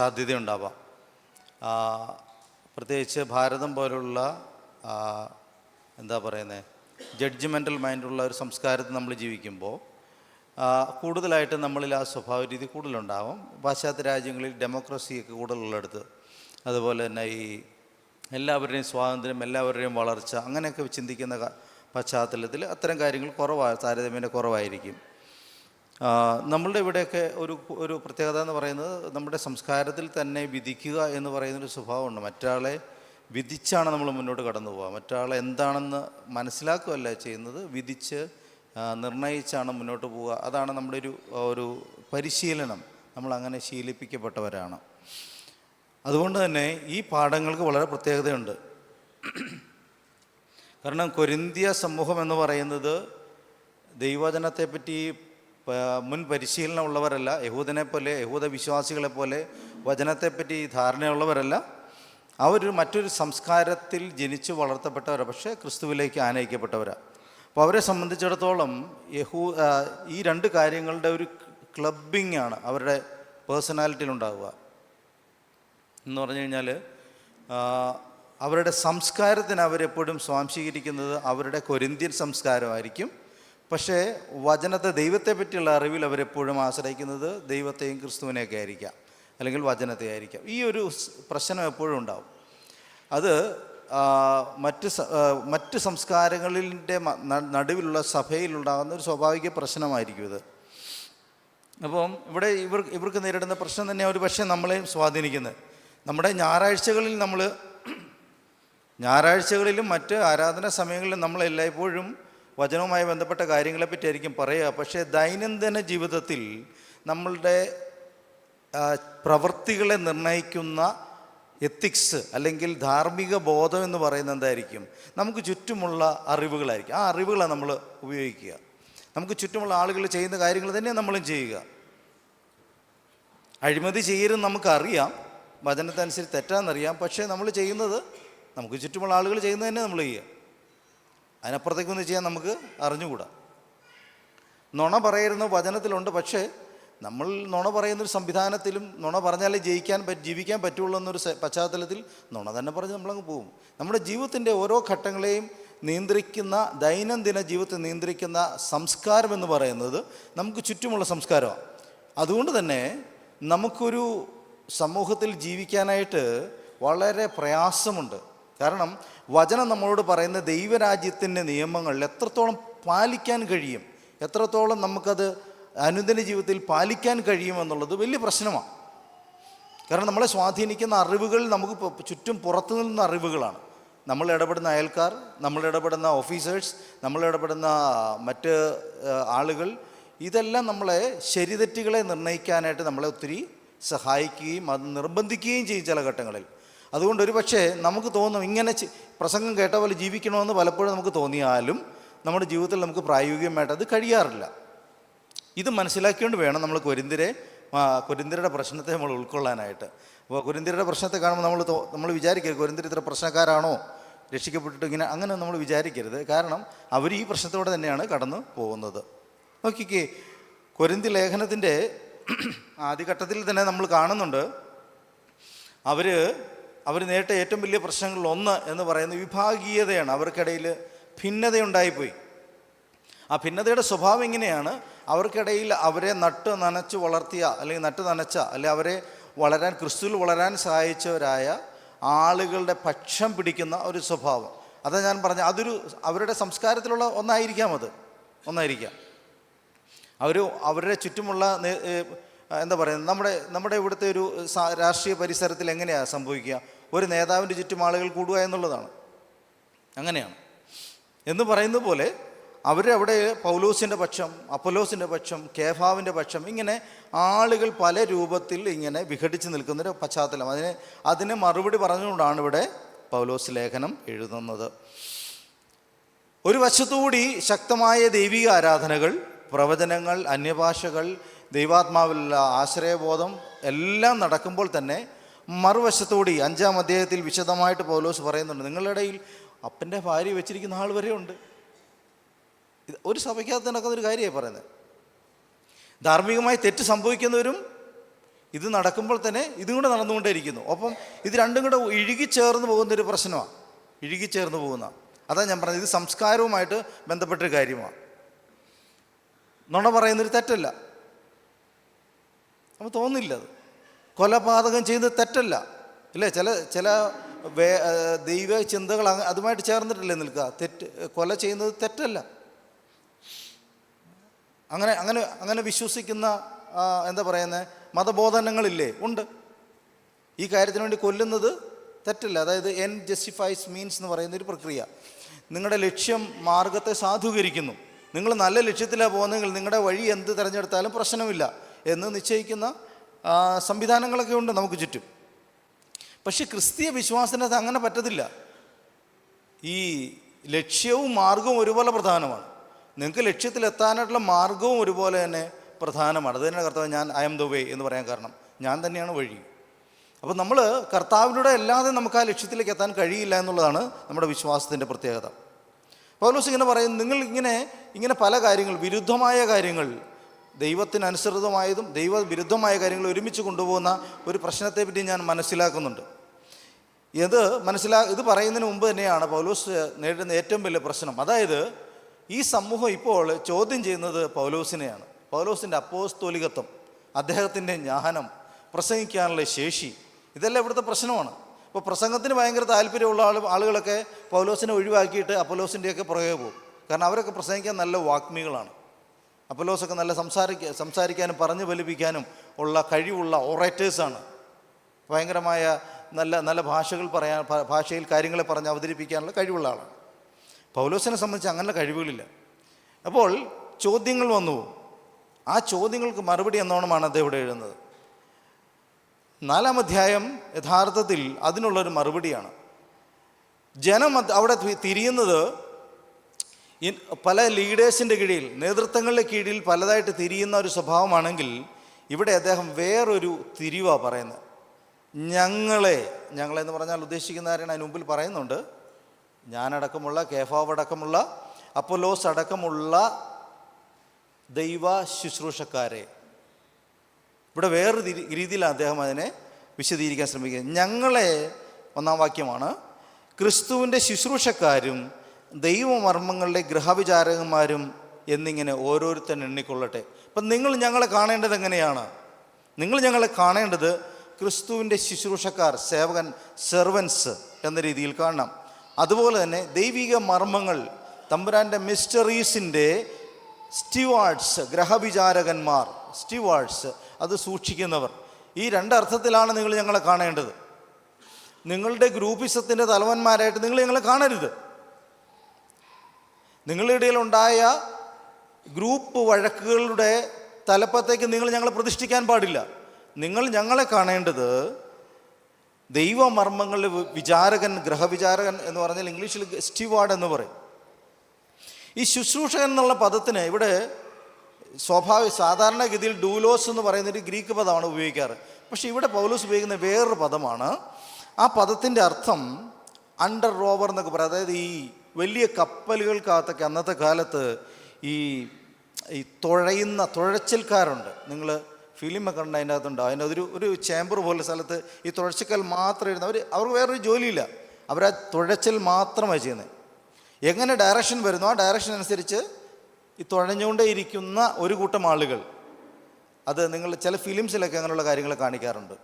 സാധ്യതയുണ്ടാവാം. പ്രത്യേകിച്ച് ഭാരതം പോലുള്ള എന്താ പറയുന്നത്, ജഡ്ജ്മെൻ്റൽ മൈൻഡുള്ള ഒരു സംസ്കാരത്തിൽ നമ്മൾ ജീവിക്കുമ്പോൾ കൂടുതലായിട്ട് നമ്മളിൽ ആ സ്വഭാവ രീതി കൂടുതലുണ്ടാവും. പാശ്ചാത്യ രാജ്യങ്ങളിൽ ഡെമോക്രസിയൊക്കെ കൂടുതലുള്ളിടത്ത്, അതുപോലെ തന്നെ ഈ എല്ലാവരുടെയും സ്വാതന്ത്ര്യം, എല്ലാവരുടെയും വളർച്ച, അങ്ങനെയൊക്കെ ചിന്തിക്കുന്ന പശ്ചാത്തലത്തിൽ അത്തരം കാര്യങ്ങൾ താരതമ്യേന കുറവായിരിക്കും. നമ്മളുടെ ഇവിടെയൊക്കെ ഒരു പ്രത്യേകത എന്ന് പറയുന്നത്, നമ്മുടെ സംസ്കാരത്തിൽ തന്നെ വിധിക്കുക എന്ന് പറയുന്നൊരു സ്വഭാവമുണ്ട്. മറ്റൊരാളെ വിധിച്ചാണ് നമ്മൾ മുന്നോട്ട് കടന്നു പോവുക. മറ്റൊരാളെ എന്താണെന്ന് മനസ്സിലാക്കുകയല്ല ചെയ്യുന്നത്, വിധിച്ച് നിർണയിച്ചാണ് മുന്നോട്ട് പോവുക. അതാണ് നമ്മുടെ ഒരു പരിശീലനം. നമ്മളങ്ങനെ ശീലിപ്പിക്കപ്പെട്ടവരാണ്. അതുകൊണ്ട് തന്നെ ഈ പാഠങ്ങൾക്ക് വളരെ പ്രത്യേകതയുണ്ട്. കാരണം കൊരിന്ത്യ സമൂഹം എന്ന് പറയുന്നത് ദൈവവചനത്തെപ്പറ്റി മുൻ പരിശീലനമുള്ളവരല്ല. യഹൂദ വിശ്വാസികളെപ്പോലെ വചനത്തെപ്പറ്റി ധാരണയുള്ളവരല്ല. അവരൊരു മറ്റൊരു സംസ്കാരത്തിൽ ജനിച്ചു വളർത്തപ്പെട്ടവരാണ്, പക്ഷേ ക്രിസ്തുവിലേക്ക് ആനയിക്കപ്പെട്ടവരാണ്. അപ്പോൾ അവരെ സംബന്ധിച്ചിടത്തോളം ഈ രണ്ട് കാര്യങ്ങളുടെ ഒരു ക്ലബിംഗ് ആണ് അവരുടെ പേഴ്സണാലിറ്റിയിലുണ്ടാവുക. എന്ന് പറഞ്ഞു കഴിഞ്ഞാൽ അവരുടെ സംസ്കാരത്തിന് അവരെപ്പോഴും സ്വാംശീകരിക്കുന്നത് അവരുടെ കൊരിന്ത്യൻ സംസ്കാരമായിരിക്കും. പക്ഷേ ദൈവത്തെ പറ്റിയുള്ള അറിവിൽ അവരെപ്പോഴും ആശ്രയിക്കുന്നത് ദൈവത്തെയും ക്രിസ്തുവിനെയൊക്കെ ആയിരിക്കാം, അല്ലെങ്കിൽ വചനത്തെ ആയിരിക്കാം. ഈ ഒരു പ്രശ്നം എപ്പോഴും ഉണ്ടാവും. അത് മറ്റ് സംസ്കാരങ്ങളിൻ്റെ നടുവിലുള്ള സഭയിലുണ്ടാകുന്ന ഒരു സ്വാഭാവിക പ്രശ്നമായിരിക്കും ഇത്. അപ്പം ഇവിടെ ഇവർക്ക് നേരിടുന്ന പ്രശ്നം തന്നെ ഒരു പക്ഷേ നമ്മളെയും സ്വാധീനിക്കുന്നത്. നമ്മുടെ ഞായറാഴ്ചകളിലും മറ്റ് ആരാധനാ സമയങ്ങളിലും നമ്മൾ എല്ലായ്പ്പോഴും വചനവുമായി ബന്ധപ്പെട്ട കാര്യങ്ങളെപ്പറ്റി ആയിരിക്കും പറയുക. പക്ഷേ ദൈനംദിന ജീവിതത്തിൽ നമ്മളുടെ പ്രവൃത്തികളെ നിർണ്ണയിക്കുന്ന എത്തിക്സ് അല്ലെങ്കിൽ ധാർമ്മിക ബോധം എന്ന് പറയുന്നത് എന്തായിരിക്കും? നമുക്ക് ചുറ്റുമുള്ള അറിവുകളായിരിക്കും. ആ അറിവുകളാണ് നമ്മൾ ഉപയോഗിക്കുക. നമുക്ക് ചുറ്റുമുള്ള ആളുകൾ ചെയ്യുന്ന കാര്യങ്ങൾ തന്നെ നമ്മളും ചെയ്യുക. അഴിമതി ചെയ്യരുതെന്ന് നമുക്കറിയാം, വചനത്തനുസരിച്ച് തെറ്റാന്നറിയാം. പക്ഷേ നമ്മൾ ചെയ്യുന്നത്, നമുക്ക് ചുറ്റുമുള്ള ആളുകൾ ചെയ്യുന്നത് തന്നെ നമ്മൾ ചെയ്യുക. അതിനപ്പുറത്തേക്കൊന്നും ചെയ്യാൻ നമുക്ക് അറിഞ്ഞുകൂടാ. നുണ പറയരുന്ന വചനത്തിലുണ്ട്, പക്ഷേ നമ്മൾ നുണ പറയുന്നൊരു സംവിധാനത്തിലും നുണ പറഞ്ഞാലേ ജീവിക്കാൻ പറ്റുള്ളൂ എന്നൊരു പശ്ചാത്തലത്തിൽ നുണ തന്നെ പറഞ്ഞ് നമ്മളങ്ങ് പോകും. നമ്മുടെ ജീവിതത്തിൻ്റെ ഓരോ ഘട്ടങ്ങളെയും നിയന്ത്രിക്കുന്ന, ദൈനംദിന ജീവിതത്തെ നിയന്ത്രിക്കുന്ന സംസ്കാരം എന്ന് പറയുന്നത് നമുക്ക് ചുറ്റുമുള്ള സംസ്കാരമാണ്. അതുകൊണ്ട് തന്നെ നമുക്കൊരു സമൂഹത്തിൽ ജീവിക്കാനായിട്ട് വളരെ പ്രയാസമുണ്ട്. കാരണം വചനം നമ്മളോട് പറയുന്ന ദൈവരാജ്യത്തിൻ്റെ നിയമങ്ങൾ എത്രത്തോളം പാലിക്കാൻ കഴിയും, എത്രത്തോളം നമുക്കത് അനുദിന ജീവിതത്തിൽ പാലിക്കാൻ കഴിയുമെന്നുള്ളത് വലിയ പ്രശ്നമാണ്. കാരണം നമ്മളെ സ്വാധീനിക്കുന്ന അറിവുകൾ നമുക്ക് ചുറ്റും പുറത്തു നിന്ന അറിവുകളാണ്. നമ്മൾ ഇടപെടുന്ന അയൽക്കാർ, നമ്മൾ ഇടപെടുന്ന ഓഫീസേഴ്സ്, നമ്മൾ ഇടപെടുന്ന മറ്റ് ആളുകൾ, ഇതെല്ലാം നമ്മളെ ശരിതെറ്റുകളെ നിർണ്ണയിക്കാനായിട്ട് നമ്മളെ ഒത്തിരി സഹായിക്കുകയും അത് നിർബന്ധിക്കുകയും ചെയ്യും ചില ഘട്ടങ്ങളിൽ. അതുകൊണ്ട് ഒരു പക്ഷേ നമുക്ക് തോന്നും, ഇങ്ങനെ പ്രസംഗം കേട്ട പോലെ ജീവിക്കണമെന്ന് പലപ്പോഴും നമുക്ക് തോന്നിയാലും നമ്മുടെ ജീവിതത്തിൽ നമുക്ക് പ്രായോഗികമായിട്ട് അത് കഴിയാറില്ല. ഇത് മനസ്സിലാക്കിക്കൊണ്ട് വേണം നമ്മൾ കൊരിന്ത്യരുടെ പ്രശ്നത്തെ നമ്മൾ ഉൾക്കൊള്ളാനായിട്ട്. അപ്പോൾ കൊരിന്ത്യരുടെ പ്രശ്നത്തെ കാണുമ്പോൾ നമ്മൾ വിചാരിക്കരുത് കൊരിന്ത്യർ ഇത്ര പ്രശ്നക്കാരാണോ, രക്ഷിക്കപ്പെട്ടിട്ട് അങ്ങനെ നമ്മൾ വിചാരിക്കരുത്. കാരണം അവർ ഈ പ്രശ്നത്തോടെ തന്നെയാണ് കടന്നു പോകുന്നത്. നോക്കിക്കേ, കൊരിന്ത്യ ലേഖനത്തിൻ്റെ ആദ്യഘട്ടത്തിൽ തന്നെ നമ്മൾ കാണുന്നുണ്ട്, അവർ നേരിട്ട ഏറ്റവും വലിയ പ്രശ്നങ്ങളിലൊന്ന് എന്ന് പറയുന്നത് വിഭാഗീയതയാണ്. അവർക്കിടയിൽ ഭിന്നതയുണ്ടായിപ്പോയി. ആ ഭിന്നതയുടെ സ്വഭാവം ഇങ്ങനെയാണ്: അവർക്കിടയിൽ അവരെ നട്ട് നനച്ച് വളർത്തിയ, അല്ലെങ്കിൽ അല്ലെങ്കിൽ അവരെ ക്രിസ്തുവിൽ വളരാൻ സഹായിച്ചവരായ ആളുകളുടെ പക്ഷം പിടിക്കുന്ന ഒരു സ്വഭാവം. അതാ ഞാൻ പറഞ്ഞ, അവരുടെ സംസ്കാരത്തിലുള്ള ഒന്നായിരിക്കാം. അവരുടെ ചുറ്റുമുള്ള എന്താ പറയുന്നത്, നമ്മുടെ ഇവിടുത്തെ ഒരു രാഷ്ട്രീയ പരിസരത്തിൽ എങ്ങനെയാണ് സംഭവിക്കുക? ഒരു നേതാവിൻ്റെ ചുറ്റും ആളുകൾ കൂടുക എന്നുള്ളതാണ്. അങ്ങനെയാണ് എന്ന് പറയുന്നത് പോലെ അവരവിടെ പൗലോസിൻ്റെ പക്ഷം, അപ്പൊലോസിൻ്റെ പക്ഷം, കേഫാവിൻ്റെ പക്ഷം, ഇങ്ങനെ ആളുകൾ പല രൂപത്തിൽ ഇങ്ങനെ വിഘടിച്ച് നിൽക്കുന്നൊരു പശ്ചാത്തലം. അതിന് മറുപടി പറഞ്ഞുകൊണ്ടാണ് ഇവിടെ പൗലോസ് ലേഖനം എഴുതുന്നത്. ഒരു വശത്തുകൂടി ശക്തമായ ദൈവിക ആരാധനകൾ, പ്രവചനങ്ങൾ, അന്യഭാഷകൾ, ദൈവാത്മാവിലുള്ള ആശ്രയബോധം എല്ലാം നടക്കുമ്പോൾ തന്നെ മറുവശത്തുകൂടി 5-ാം അധ്യായത്തിൽ വിശദമായിട്ട് പൗലോസ് പറയുന്നുണ്ട്, നിങ്ങളുടെ ഇടയിൽ അപ്പൻ്റെ ഭാര്യ വെച്ചിരിക്കുന്ന ആൾ വരെ ഉണ്ട്. ഒരു സഭയ്ക്കകത്ത് നടക്കുന്നൊരു കാര്യമായി പറയുന്നത്. ധാർമ്മികമായി തെറ്റ് സംഭവിക്കുന്നവരും ഇത് നടക്കുമ്പോൾ തന്നെ ഇതും കൂടെ നടന്നുകൊണ്ടേയിരിക്കുന്നു. ഒപ്പം ഇത് രണ്ടും കൂടെ ഇഴുകിച്ചേർന്ന് പോകുന്നൊരു പ്രശ്നമാണ്, ഇഴുകിച്ചേർന്ന് പോകുന്ന. അതാണ് ഞാൻ പറഞ്ഞത്, ഇത് സംസ്കാരവുമായിട്ട് ബന്ധപ്പെട്ടൊരു കാര്യമാണ്. നുണ പറയുന്നൊരു തെറ്റല്ല, അപ്പോൾ തോന്നില്ല. അത് കൊലപാതകം ചെയ്യുന്നത് തെറ്റല്ല ഇല്ലേ? ചില ദൈവ ചിന്തകൾ അതുമായിട്ട് ചേർന്നിട്ടല്ലേ നിൽക്കുക. കൊല ചെയ്യുന്നത് തെറ്റല്ല. അങ്ങനെ വിശ്വസിക്കുന്ന എന്താ പറയുന്നത് മതബോധനങ്ങളില്ലേ? ഉണ്ട്. ഈ കാര്യത്തിന് വേണ്ടി കൊല്ലുന്നത് തെറ്റല്ല. അതായത് എൻ ജസ്റ്റിഫൈസ് മീൻസ് എന്ന് പറയുന്നൊരു പ്രക്രിയ. നിങ്ങളുടെ ലക്ഷ്യം മാർഗത്തെ സാധൂകരിക്കുന്നു. നിങ്ങൾ നല്ല ലക്ഷ്യത്തിലാണ് പോകുന്നതെങ്കിൽ നിങ്ങളുടെ വഴി എന്ത് തിരഞ്ഞെടുത്താലും പ്രശ്നമില്ല എന്ന് നിശ്ചയിക്കുന്ന സംവിധാനങ്ങളൊക്കെ ഉണ്ട് നമുക്ക് ചുറ്റും. പക്ഷെ ക്രിസ്തീയ വിശ്വാസത്തിനകത്ത് അങ്ങനെ പറ്റത്തില്ല. ഈ ലക്ഷ്യവും മാർഗവും ഒരുപോലെ പ്രധാനമാണ്. നിങ്ങൾക്ക് ലക്ഷ്യത്തിലെത്താനായിട്ടുള്ള മാർഗവും ഒരുപോലെ തന്നെ പ്രധാനമാണ്. അത് തന്നെ കർത്താവ്, ഞാൻ ഐ ആം ദ വേ എന്ന് പറയാൻ കാരണം ഞാൻ തന്നെയാണ് വഴി. അപ്പോൾ നമ്മൾ കർത്താവിലൂടെ അല്ലാതെ നമുക്ക് ആ ലക്ഷ്യത്തിലേക്ക് എത്താൻ കഴിയില്ല എന്നുള്ളതാണ് നമ്മുടെ വിശ്വാസത്തിൻ്റെ പ്രത്യേകത. പൗലോസ് ഇങ്ങനെ പറയും, നിങ്ങൾ ഇങ്ങനെ പല കാര്യങ്ങൾ, വിരുദ്ധമായ കാര്യങ്ങൾ, ദൈവത്തിനനുസൃതമായതും ദൈവവിരുദ്ധമായ കാര്യങ്ങൾ ഒരുമിച്ച് കൊണ്ടുപോകുന്ന ഒരു പ്രശ്നത്തെപ്പറ്റി ഞാൻ മനസ്സിലാക്കുന്നുണ്ട്. ഇത് പറയുന്നതിന് മുമ്പ് തന്നെയാണ് പൗലോസ് നേരിടുന്ന ഏറ്റവും വലിയ പ്രശ്നം. അതായത് ഈ സമൂഹം ഇപ്പോൾ ചോദ്യം ചെയ്യുന്നത് പൗലോസിനെയാണ്. പൗലോസിൻ്റെ അപ്പോസ്തോലികത്വം, അദ്ദേഹത്തിൻ്റെ ജ്ഞാനം, പ്രസംഗിക്കാനുള്ള ശേഷി, ഇതെല്ലാം ഇവിടുത്തെ പ്രശ്നമാണ്. ഇപ്പോൾ പ്രസംഗത്തിന് ഭയങ്കര താല്പര്യമുള്ള ആളുകളൊക്കെ പൗലോസിനെ ഒഴിവാക്കിയിട്ട് അപ്പൊലോസിൻ്റെയൊക്കെ പുറകെ പോകും. കാരണം അവരൊക്കെ പ്രസംഗിക്കാൻ നല്ല വാഗ്മികളാണ്. അപ്പൊലോസൊക്കെ നല്ല സംസാരിക്കാനും പറഞ്ഞു ഫലിപ്പിക്കാനും ഉള്ള കഴിവുള്ള ഓറേറ്റേഴ്സാണ്. ഭയങ്കരമായ നല്ല ഭാഷയിൽ കാര്യങ്ങളെ പറഞ്ഞ് അവതരിപ്പിക്കാനുള്ള കഴിവുള്ള ആളാണ്. പൗലോസിനെ സംബന്ധിച്ച് അങ്ങനെ കഴിവുകളില്ല. അപ്പോൾ ചോദ്യങ്ങൾ വന്നു. ആ ചോദ്യങ്ങൾക്ക് മറുപടി എന്നോണമാണ് അദ്ദേഹം ഇവിടെ എഴുതുന്നത്. 4-ാം അധ്യായം യഥാർത്ഥത്തിൽ അതിനുള്ളൊരു മറുപടിയാണ്. ജനം അവിടെ തിരിയുന്നത് പല ലീഡേഴ്സിൻ്റെ കീഴിൽ, നേതൃത്വങ്ങളുടെ കീഴിൽ പലതായിട്ട് തിരിയുന്ന ഒരു സ്വഭാവമാണെങ്കിൽ, ഇവിടെ അദ്ദേഹം വേറൊരു തിരിവാണ് പറയുന്നത്. ഞങ്ങളെന്ന് പറഞ്ഞാൽ ഉദ്ദേശിക്കുന്ന ആരാണ്? അതിന് മുമ്പിൽ പറയുന്നുണ്ട്, ഞാനടക്കമുള്ള, കേഫാവ് അടക്കമുള്ള, അപ്പൊലോസ് അടക്കമുള്ള ദൈവ ശുശ്രൂഷക്കാരെ. ഇവിടെ വേറൊരു രീതിയിലാണ് അദ്ദേഹം അതിനെ വിശദീകരിക്കാൻ ശ്രമിക്കുന്നത്. ഞങ്ങളെ, 1-ാം വാക്യമാണ്, ക്രിസ്തുവിൻ്റെ ശുശ്രൂഷക്കാരും ദൈവമർമ്മങ്ങളുടെ ഗൃഹവിചാരകന്മാരും എന്നിങ്ങനെ ഓരോരുത്തരും എണ്ണിക്കൊള്ളട്ടെ. അപ്പം നിങ്ങൾ ഞങ്ങളെ കാണേണ്ടത് എങ്ങനെയാണ്? നിങ്ങൾ ഞങ്ങളെ കാണേണ്ടത് ക്രിസ്തുവിൻ്റെ ശുശ്രൂഷക്കാർ, സേവകൻ, സെർവൻസ് എന്ന രീതിയിൽ കാണണം. അതുപോലെ തന്നെ ദൈവിക മർമ്മങ്ങൾ, തമ്പുരാൻ്റെ മിസ്റ്ററീസിൻ്റെ സ്റ്റിവാർഡ്സ്, ഗ്രഹവിചാരകന്മാർ, സ്റ്റിവാർഡ്സ്, അത് സൂക്ഷിക്കുന്നവർ. ഈ രണ്ടർത്ഥത്തിലാണ് നിങ്ങൾ ഞങ്ങളെ കാണേണ്ടത്. നിങ്ങളുടെ ഗ്രൂപ്പിസത്തിൻ്റെ തലവന്മാരായിട്ട് നിങ്ങൾ ഞങ്ങളെ കാണരുത്. നിങ്ങളുടെ ഇടയിലുണ്ടായ ഗ്രൂപ്പ് വഴക്കുകളുടെ തലപ്പത്തേക്ക് നിങ്ങൾ ഞങ്ങളെ പ്രതിഷ്ഠിക്കാൻ പാടില്ല. നിങ്ങൾ ഞങ്ങളെ കാണേണ്ടത് ദൈവമർമ്മങ്ങളുടെ വിചാരകൻ, ഗ്രഹവിചാരകൻ എന്ന് പറഞ്ഞാൽ ഇംഗ്ലീഷിൽ സ്റ്റിവാർഡ് എന്ന് പറയും. ഈ ശുശ്രൂഷകൻ എന്നുള്ള പദത്തിന് ഇവിടെ സാധാരണഗതിയിൽ ഡൂലോസ് എന്ന് പറയുന്നൊരു ഗ്രീക്ക് പദമാണ് ഉപയോഗിക്കാറ്. പക്ഷേ ഇവിടെ പൗലോസ് ഉപയോഗിക്കുന്ന വേറൊരു പദമാണ്. ആ പദത്തിൻ്റെ അർത്ഥം അണ്ടർ റോവർ എന്നൊക്കെ പറയും. അതായത് ഈ വലിയ കപ്പലുകൾക്കകത്തൊക്കെ അന്നത്തെ കാലത്ത് ഈ തുഴച്ചിൽക്കാരുണ്ട്. നിങ്ങൾ ഫിലിമൊക്കെ ഉണ്ട്, അതിൻ്റെ അകത്തുണ്ടാവും. അതിൻ്റെ ഒരു ചേമ്പർ പോലെ സ്ഥലത്ത് ഈ തുഴച്ചിക്കൽ മാത്രം ഇരുന്ന് അവർക്ക് വേറൊരു ജോലിയില്ല. അവരാ തുഴച്ചിൽ മാത്രമായി ചെയ്യുന്നത്. എങ്ങനെ ഡയറക്ഷൻ വരുന്നു ആ ഡയറക്ഷൻ അനുസരിച്ച് ഈ തുഴഞ്ഞുകൊണ്ടേ ഇരിക്കുന്ന ഒരു കൂട്ടം ആളുകൾ. അത് നിങ്ങൾ ചില ഫിലിംസിലൊക്കെ അങ്ങനെയുള്ള കാര്യങ്ങൾ കാണിക്കാറുണ്ട്.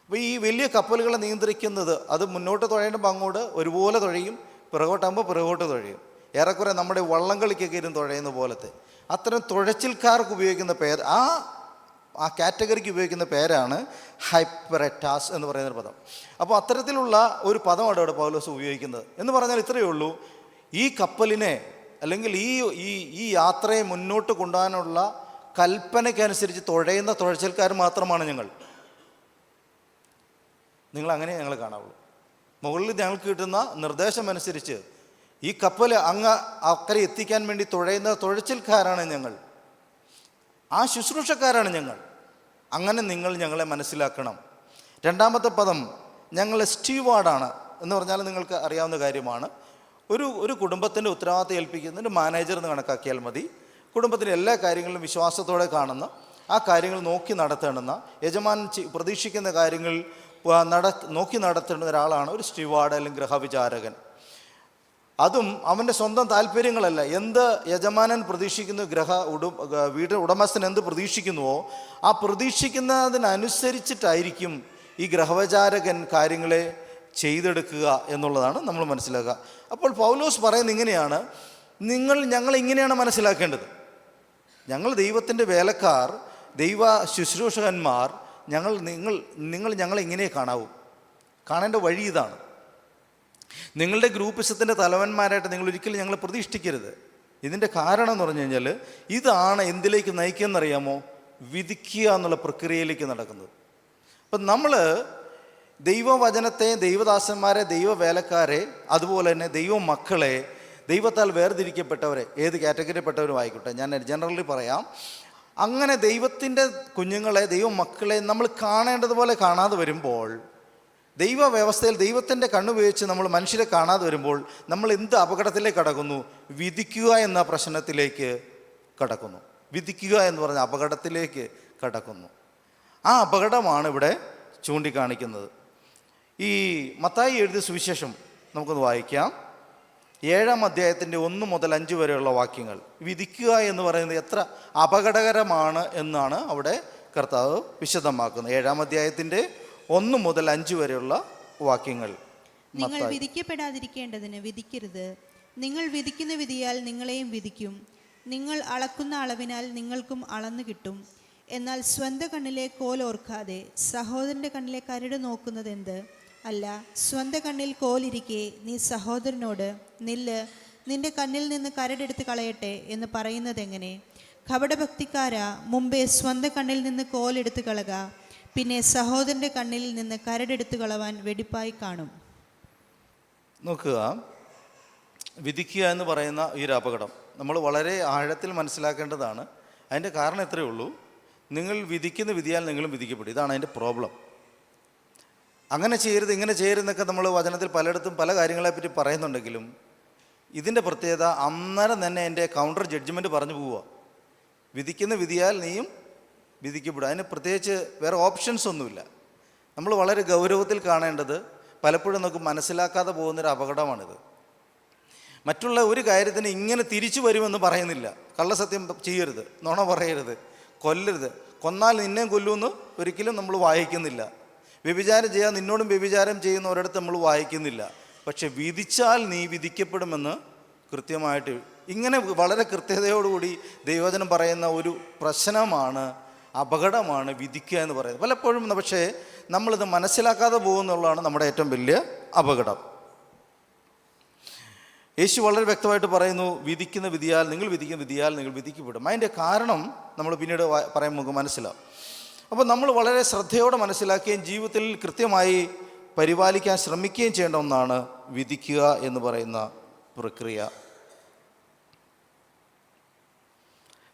അപ്പോൾ ഈ വലിയ കപ്പലുകളെ നിയന്ത്രിക്കുന്നത്, അത് മുന്നോട്ട് തുഴയുമ്പോൾ അങ്ങോട്ട് ഒരുപോലെ തുഴയും, പിറകോട്ടാകുമ്പോൾ പിറകോട്ട് തുഴയും. ഏറെക്കുറെ നമ്മുടെ വള്ളം കളിക്കൊക്കെ ഇരുന്ന് തുഴയുന്ന പോലത്തെ അത്തരം തുഴച്ചിൽക്കാർക്ക് ഉപയോഗിക്കുന്ന പേര്, ആ കാറ്റഗറിക്ക് ഉപയോഗിക്കുന്ന പേരാണ് ഹൈപ്പറെറ്റാസ് എന്ന് പറയുന്നൊരു പദം. അപ്പോൾ അത്തരത്തിലുള്ള ഒരു പദമാണ് ഇവിടെ പൗലോസ് ഉപയോഗിക്കുന്നത്. എന്ന് പറഞ്ഞാൽ ഇത്രയേ ഉള്ളൂ, ഈ കപ്പലിനെ അല്ലെങ്കിൽ ഈ യാത്രയെ മുന്നോട്ട് കൊണ്ടുപോകാനുള്ള കൽപ്പനയ്ക്കനുസരിച്ച് തുഴയുന്ന തുഴച്ചിൽക്കാർ മാത്രമാണ് ഞങ്ങൾ. നിങ്ങളങ്ങനെ ഞങ്ങൾ കാണാവുള്ളൂ. മുകളിൽ ഞങ്ങൾക്ക് കിട്ടുന്ന നിർദ്ദേശം അനുസരിച്ച് ഈ കപ്പൽ അക്കരെ എത്തിക്കാൻ വേണ്ടി തുഴയുന്ന തുഴച്ചിൽക്കാരാണ് ഞങ്ങൾ, ആ ശുശ്രൂഷക്കാരാണ് ഞങ്ങൾ. അങ്ങനെ നിങ്ങൾ ഞങ്ങളെ മനസ്സിലാക്കണം. 2-ാമത്തെ പദം ഞങ്ങൾ സ്റ്റീവാർഡാണ് എന്ന് പറഞ്ഞാൽ നിങ്ങൾക്ക് അറിയാവുന്ന കാര്യമാണ്. ഒരു കുടുംബത്തിൻ്റെ ഉത്തരവാദിത്തം ഏൽപ്പിക്കുന്നതിന് മാനേജർ എന്ന് കണക്കാക്കിയാൽ മതി. കുടുംബത്തിൻ്റെ എല്ലാ കാര്യങ്ങളിലും വിശ്വാസത്തോടെ കാണുന്ന, ആ കാര്യങ്ങൾ നോക്കി നടത്തേണ്ടുന്ന, യജമാനൻ പ്രതീക്ഷിക്കുന്ന കാര്യങ്ങൾ നോക്കി നടത്തേണ്ട ഒരാളാണ് ഒരു സ്റ്റിവാർഡ് അല്ലെങ്കിൽ ഗൃഹവിചാരകൻ. അതും അവൻ്റെ സ്വന്തം താല്പര്യങ്ങളല്ല. എന്ത് യജമാനൻ പ്രതീക്ഷിക്കുന്നു, വീട് ഉടമസ്ഥൻ എന്ത് പ്രതീക്ഷിക്കുന്നുവോ ആ പ്രതീക്ഷിക്കുന്നതിനനുസരിച്ചിട്ടായിരിക്കും ഈ ഗൃഹവിചാരകൻ കാര്യങ്ങളെ ചെയ്തെടുക്കുക എന്നുള്ളതാണ് നമ്മൾ മനസ്സിലാക്കുക. അപ്പോൾ പൗലോസ് പറയുന്നത് ഇങ്ങനെയാണ്, ഞങ്ങൾ ഇങ്ങനെയാണ് മനസ്സിലാക്കേണ്ടത്. ഞങ്ങൾ ദൈവത്തിൻ്റെ വേലക്കാർ, ദൈവ ശുശ്രൂഷകന്മാർ, നിങ്ങൾ ഞങ്ങളെ ഇങ്ങനെ കാണേണ്ട വഴി ഇതാണ്. നിങ്ങളുടെ ഗ്രൂപ്പിസത്തിൻ്റെ തലവന്മാരായിട്ട് നിങ്ങൾ ഒരിക്കലും ഞങ്ങളെ പ്രതിഷ്ഠിക്കരുത്. ഇതിൻ്റെ കാരണം എന്ന് പറഞ്ഞു കഴിഞ്ഞാൽ ഇതാണ് എന്തിലേക്ക് നയിക്കുന്നറിയാമോ? വിധിക്കുക എന്നുള്ള പ്രക്രിയയിലേക്ക് നടക്കുന്നത്. അപ്പം നമ്മൾ ദൈവവചനത്തെ, ദൈവദാസന്മാരെ, ദൈവവേലക്കാരെ, അതുപോലെ തന്നെ ദൈവമക്കളെ, ദൈവത്താൽ വേർതിരിക്കപ്പെട്ടവരെ, ഏത് കാറ്റഗറിയിൽപ്പെട്ടവരും ആയിക്കോട്ടെ, ഞാൻ ജനറലി പറയാം, അങ്ങനെ ദൈവത്തിൻ്റെ കുഞ്ഞുങ്ങളെ, ദൈവമക്കളെ നമ്മൾ കാണേണ്ടതുപോലെ കാണാതെ വരുമ്പോൾ, ദൈവ വ്യവസ്ഥയിൽ ദൈവത്തിൻ്റെ കണ്ണുപയോഗിച്ച് നമ്മൾ മനുഷ്യരെ കാണാതെ വരുമ്പോൾ നമ്മൾ എന്ത് അപകടത്തിലേക്ക് കടക്കുന്നു? വിധിക്കുക എന്ന പ്രശ്നത്തിലേക്ക് കടക്കുന്നു. വിധിക്കുക എന്ന് പറഞ്ഞ അപകടത്തിലേക്ക് കടക്കുന്നു. ആ അപകടമാണ് ഇവിടെ ചൂണ്ടിക്കാണിക്കുന്നത്. ഈ മത്തായി എഴുതിയ സുവിശേഷം നമുക്കൊന്ന് വായിക്കാം. 7-ാം അധ്യായത്തിൻ്റെ 1 മുതൽ 5 വരെയുള്ള വാക്യങ്ങൾ. വിധിക്കുക എന്ന് പറയുന്നത് എത്ര അപകടകരമാണ് എന്നാണ് അവിടെ കർത്താവ് വിശദമാക്കുന്നത്. 7-ാം അധ്യായത്തിൻ്റെ 1 മുതൽ 5 വരെയുള്ള വാക്യങ്ങൾ. നിങ്ങൾ വിധിക്കപ്പെടാതിരിക്കേണ്ടതിന് വിധിക്കരുത്. നിങ്ങൾ വിധിക്കുന്ന വിധിയാൽ നിങ്ങളെയും വിധിക്കും. നിങ്ങൾ അളക്കുന്ന അളവിനാൽ നിങ്ങൾക്കും അളന്നു കിട്ടും. എന്നാൽ സ്വന്തം കണ്ണിലെ കോൽ ഓർക്കാതെ സഹോദരൻ്റെ കണ്ണിലെ കരട് നോക്കുന്നത് എന്ത്? അല്ല, സ്വന്തം കണ്ണിൽ കോലിരിക്കെ നീ സഹോദരനോട് നില്ല്, നിന്റെ കണ്ണിൽ നിന്ന് കരടെടുത്ത് കളയട്ടെ എന്ന് പറയുന്നത് എങ്ങനെ? കപടഭക്തിക്കാരാ, മുമ്പേ സ്വന്തം കണ്ണിൽ നിന്ന് കോലെടുത്ത് കളക, പിന്നെ സഹോദരൻ്റെ കണ്ണിൽ നിന്ന് കരടെടുത്ത് കളവാൻ വെടിപ്പായി കാണും. നോക്കുക, വിധിക്കുക എന്ന് പറയുന്ന ഈ ഒരു അപകടം നമ്മൾ വളരെ ആഴത്തിൽ മനസ്സിലാക്കേണ്ടതാണ്. അതിൻ്റെ കാരണം എത്രയേ ഉള്ളൂ, നിങ്ങൾ വിധിക്കുന്ന വിധിയാൽ നിങ്ങളും വിധിക്കപ്പെടും. ഇതാണ് അതിൻ്റെ പ്രോബ്ലം. അങ്ങനെ ചെയ്യരുത്, ഇങ്ങനെ ചെയ്യരുതെന്നൊക്കെ നമ്മൾ വചനത്തിൽ പലയിടത്തും പല കാര്യങ്ങളെപ്പറ്റി പറയുന്നുണ്ടെങ്കിലും ഇതിൻ്റെ പ്രത്യേകത അന്നേരം തന്നെ എൻ്റെ കൗണ്ടർ ജഡ്ജ്മെൻറ്റ് പറഞ്ഞു പോവുക. വിധിക്കുന്ന വിധിയാൽ നീയും വിധിക്കപ്പെടും. അതിന് പ്രത്യേകിച്ച് വേറെ ഓപ്ഷൻസ് ഒന്നുമില്ല. നമ്മൾ വളരെ ഗൗരവത്തിൽ കാണേണ്ടത്, പലപ്പോഴും നമുക്ക് മനസ്സിലാക്കാതെ പോകുന്നൊരു അപകടമാണിത്. മറ്റുള്ള ഒരു കാര്യത്തിന് ഇങ്ങനെ തിരിച്ചു വരുമെന്ന് പറയുന്നില്ല. കള്ളസത്യം ചെയ്യരുത്, നുണ പറയരുത്, കൊല്ലരുത്, കൊന്നാൽ നിന്നെയും കൊല്ലുമെന്ന് ഒരിക്കലും നമ്മൾ വായിക്കുന്നില്ല. വ്യഭിചാരം ചെയ്യാൻ നിന്നോടും വ്യഭിചാരം ചെയ്യുന്ന ഒരിടത്ത് നമ്മൾ വായിക്കുന്നില്ല. പക്ഷെ വിധിച്ചാൽ നീ വിധിക്കപ്പെടുമെന്ന് കൃത്യമായിട്ട് ഇങ്ങനെ വളരെ കൃത്യതയോടുകൂടി ദൈവവചനം പറയുന്ന ഒരു പ്രശ്നമാണ്, അപകടമാണ് വിധിക്കുക എന്ന് പറയുന്നത്. പലപ്പോഴും പക്ഷേ നമ്മളിത് മനസ്സിലാക്കാതെ പോകുന്നുള്ളതാണ് നമ്മുടെ ഏറ്റവും വലിയ അപകടം. യേശു വളരെ വ്യക്തമായിട്ട് പറയുന്നു, വിധിക്കുന്ന വിധിയാൽ നിങ്ങൾ വിധിക്കപ്പെടും. അതിൻ്റെ കാരണം നമ്മൾ പിന്നീട് പറയുമ്പോൾ നമുക്ക് മനസ്സിലാവും. അപ്പോൾ നമ്മൾ വളരെ ശ്രദ്ധയോടെ മനസ്സിലാക്കുകയും ജീവിതത്തിൽ കൃത്യമായി പരിപാലിക്കാൻ ശ്രമിക്കുകയും ചെയ്യേണ്ട ഒന്നാണ് വിധിക്കുക എന്ന് പറയുന്ന പ്രക്രിയ.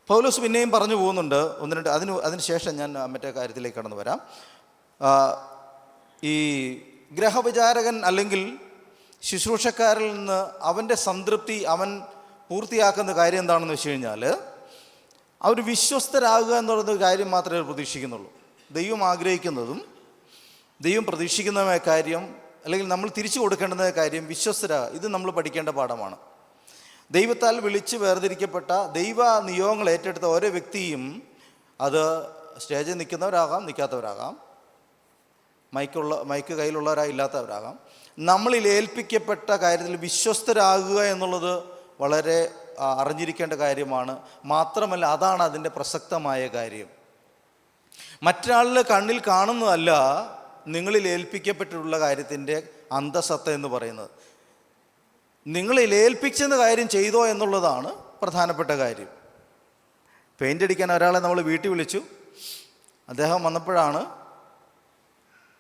പൗലോസ് പിന്നെയും പറഞ്ഞു പോകുന്നുണ്ട് ഒന്ന് രണ്ട്. അതിന് ശേഷം ഞാൻ മറ്റേ കാര്യത്തിലേക്ക് കടന്നു വരാം. ഈ ഗ്രഹവിചാരകൻ അല്ലെങ്കിൽ ശുശ്രൂഷക്കാരിൽ നിന്ന് അവൻ്റെ സംതൃപ്തി അവൻ പൂർത്തിയാക്കുന്ന കാര്യം എന്താണെന്ന് വെച്ച് കഴിഞ്ഞാൽ, അവർ വിശ്വസ്തരാകുക എന്ന് പറയുന്ന കാര്യം മാത്രമേ പ്രതീക്ഷിക്കുന്നുള്ളൂ. ദൈവം ആഗ്രഹിക്കുന്നതും ദൈവം പ്രതീക്ഷിക്കുന്നതുമായ കാര്യം, അല്ലെങ്കിൽ നമ്മൾ തിരിച്ചു കൊടുക്കേണ്ടുന്ന കാര്യം വിശ്വസ്തരാകുക. ഇത് നമ്മൾ പഠിക്കേണ്ട പാഠമാണ്. ദൈവത്താൽ വിളിച്ച് വേർതിരിക്കപ്പെട്ട ദൈവ നിയോഗങ്ങൾ ഏറ്റെടുത്ത ഓരോ വ്യക്തിയും, അത് സ്റ്റേജിൽ നിൽക്കുന്നവരാകാം, നിൽക്കാത്തവരാകാം, മൈക്ക് കയ്യിലുള്ളവരായി ഇല്ലാത്തവരാകാം, നമ്മളിൽ ഏൽപ്പിക്കപ്പെട്ട കാര്യത്തിൽ വിശ്വസ്തരാകുക എന്നുള്ളത് വളരെ അറിഞ്ഞിരിക്കേണ്ട കാര്യമാണ്. മാത്രമല്ല, അതാണ് അതിൻ്റെ പ്രസക്തമായ കാര്യം. മറ്റൊരാളുടെ കണ്ണിൽ കാണുന്നതല്ല നിങ്ങളിൽ ഏൽപ്പിക്കപ്പെട്ടിട്ടുള്ള കാര്യത്തിൻ്റെ അന്തസത്ത എന്ന് പറയുന്നത്. നിങ്ങളിൽ ഏൽപ്പിച്ചെന്ന കാര്യം ചെയ്തോ എന്നുള്ളതാണ് പ്രധാനപ്പെട്ട കാര്യം. പെയിൻ്റ് അടിക്കാൻ ഒരാളെ നമ്മൾ വീട്ടിൽ വിളിച്ചു. അദ്ദേഹം വന്നപ്പോഴാണ്